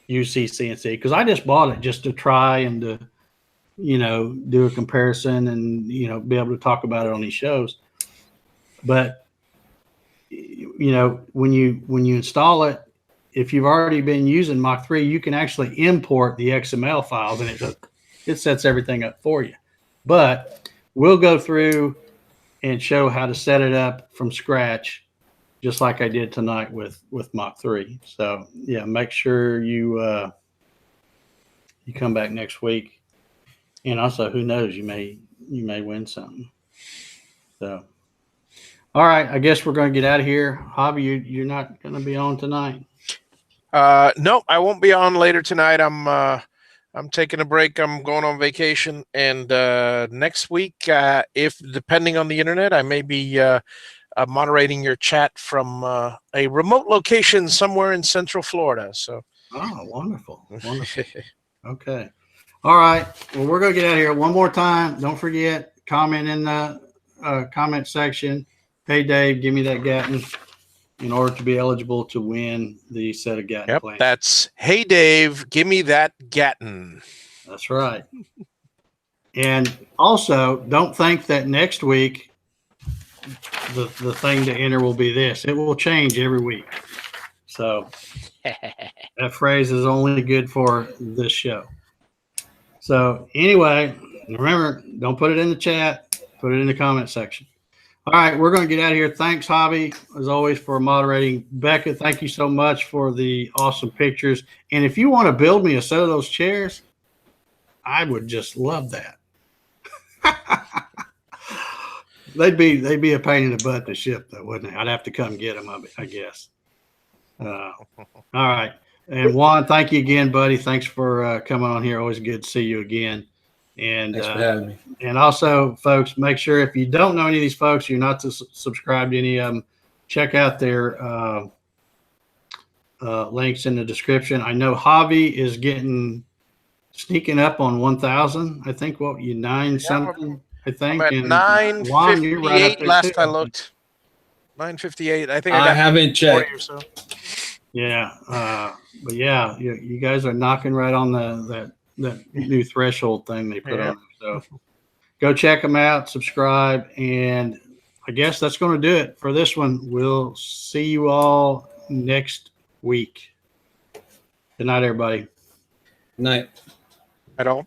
UC CNC, because I just bought it just to try and to, do a comparison and, be able to talk about it on these shows. But, when you install it, if you've already been using Mach 3, you can actually import the XML files, and it sets everything up for you. But we'll go through and show how to set it up from scratch, just like I did tonight with Mach 3. So yeah, make sure you come back next week. And also, who knows, you may win something. So, all right, I guess we're going to get out of here. Javi, you're not going to be on tonight. No, I won't be on later tonight. I'm taking a break. I'm going on vacation, and next week, if depending on the internet, I may be moderating your chat from a remote location somewhere in Central Florida. So, oh, wonderful, wonderful. Okay, all right. Well, we're gonna get out of here one more time. Don't forget, comment in the comment section. Hey, Dave, give me that Gatton in order to be eligible to win the set of Gatton plans. That's hey, Dave, give me that Gatton. That's right. And also, don't think that next week the thing to enter will be this. It will change every week. So that phrase is only good for this show. So anyway, remember, don't put it in the chat. Put it in the comment section. All right, we're going to get out of here. Thanks, Javi, as always, for moderating. Becca, thank you so much for the awesome pictures. And if you want to build me a set of those chairs, I would just love that. They'd be a pain in the butt to ship, though, wouldn't they? I'd have to come get them, I guess. All right. And Juan, thank you again, buddy. Thanks for coming on here. Always good to see you again. And thanks for having me. And also, folks, make sure if you don't know any of these folks, you're not to subscribe to any of them, check out their links in the description. I know Javi is sneaking up on 1,000. I think you 9 something. I think. I'm at 958 last I looked. 958. I think I haven't checked. Or so. Yeah, but yeah, you guys are knocking right on that new threshold thing they put on. So go check them out, subscribe, and I guess that's going to do it for this one. We'll see you all next week. Good night, everybody. Good night. At all.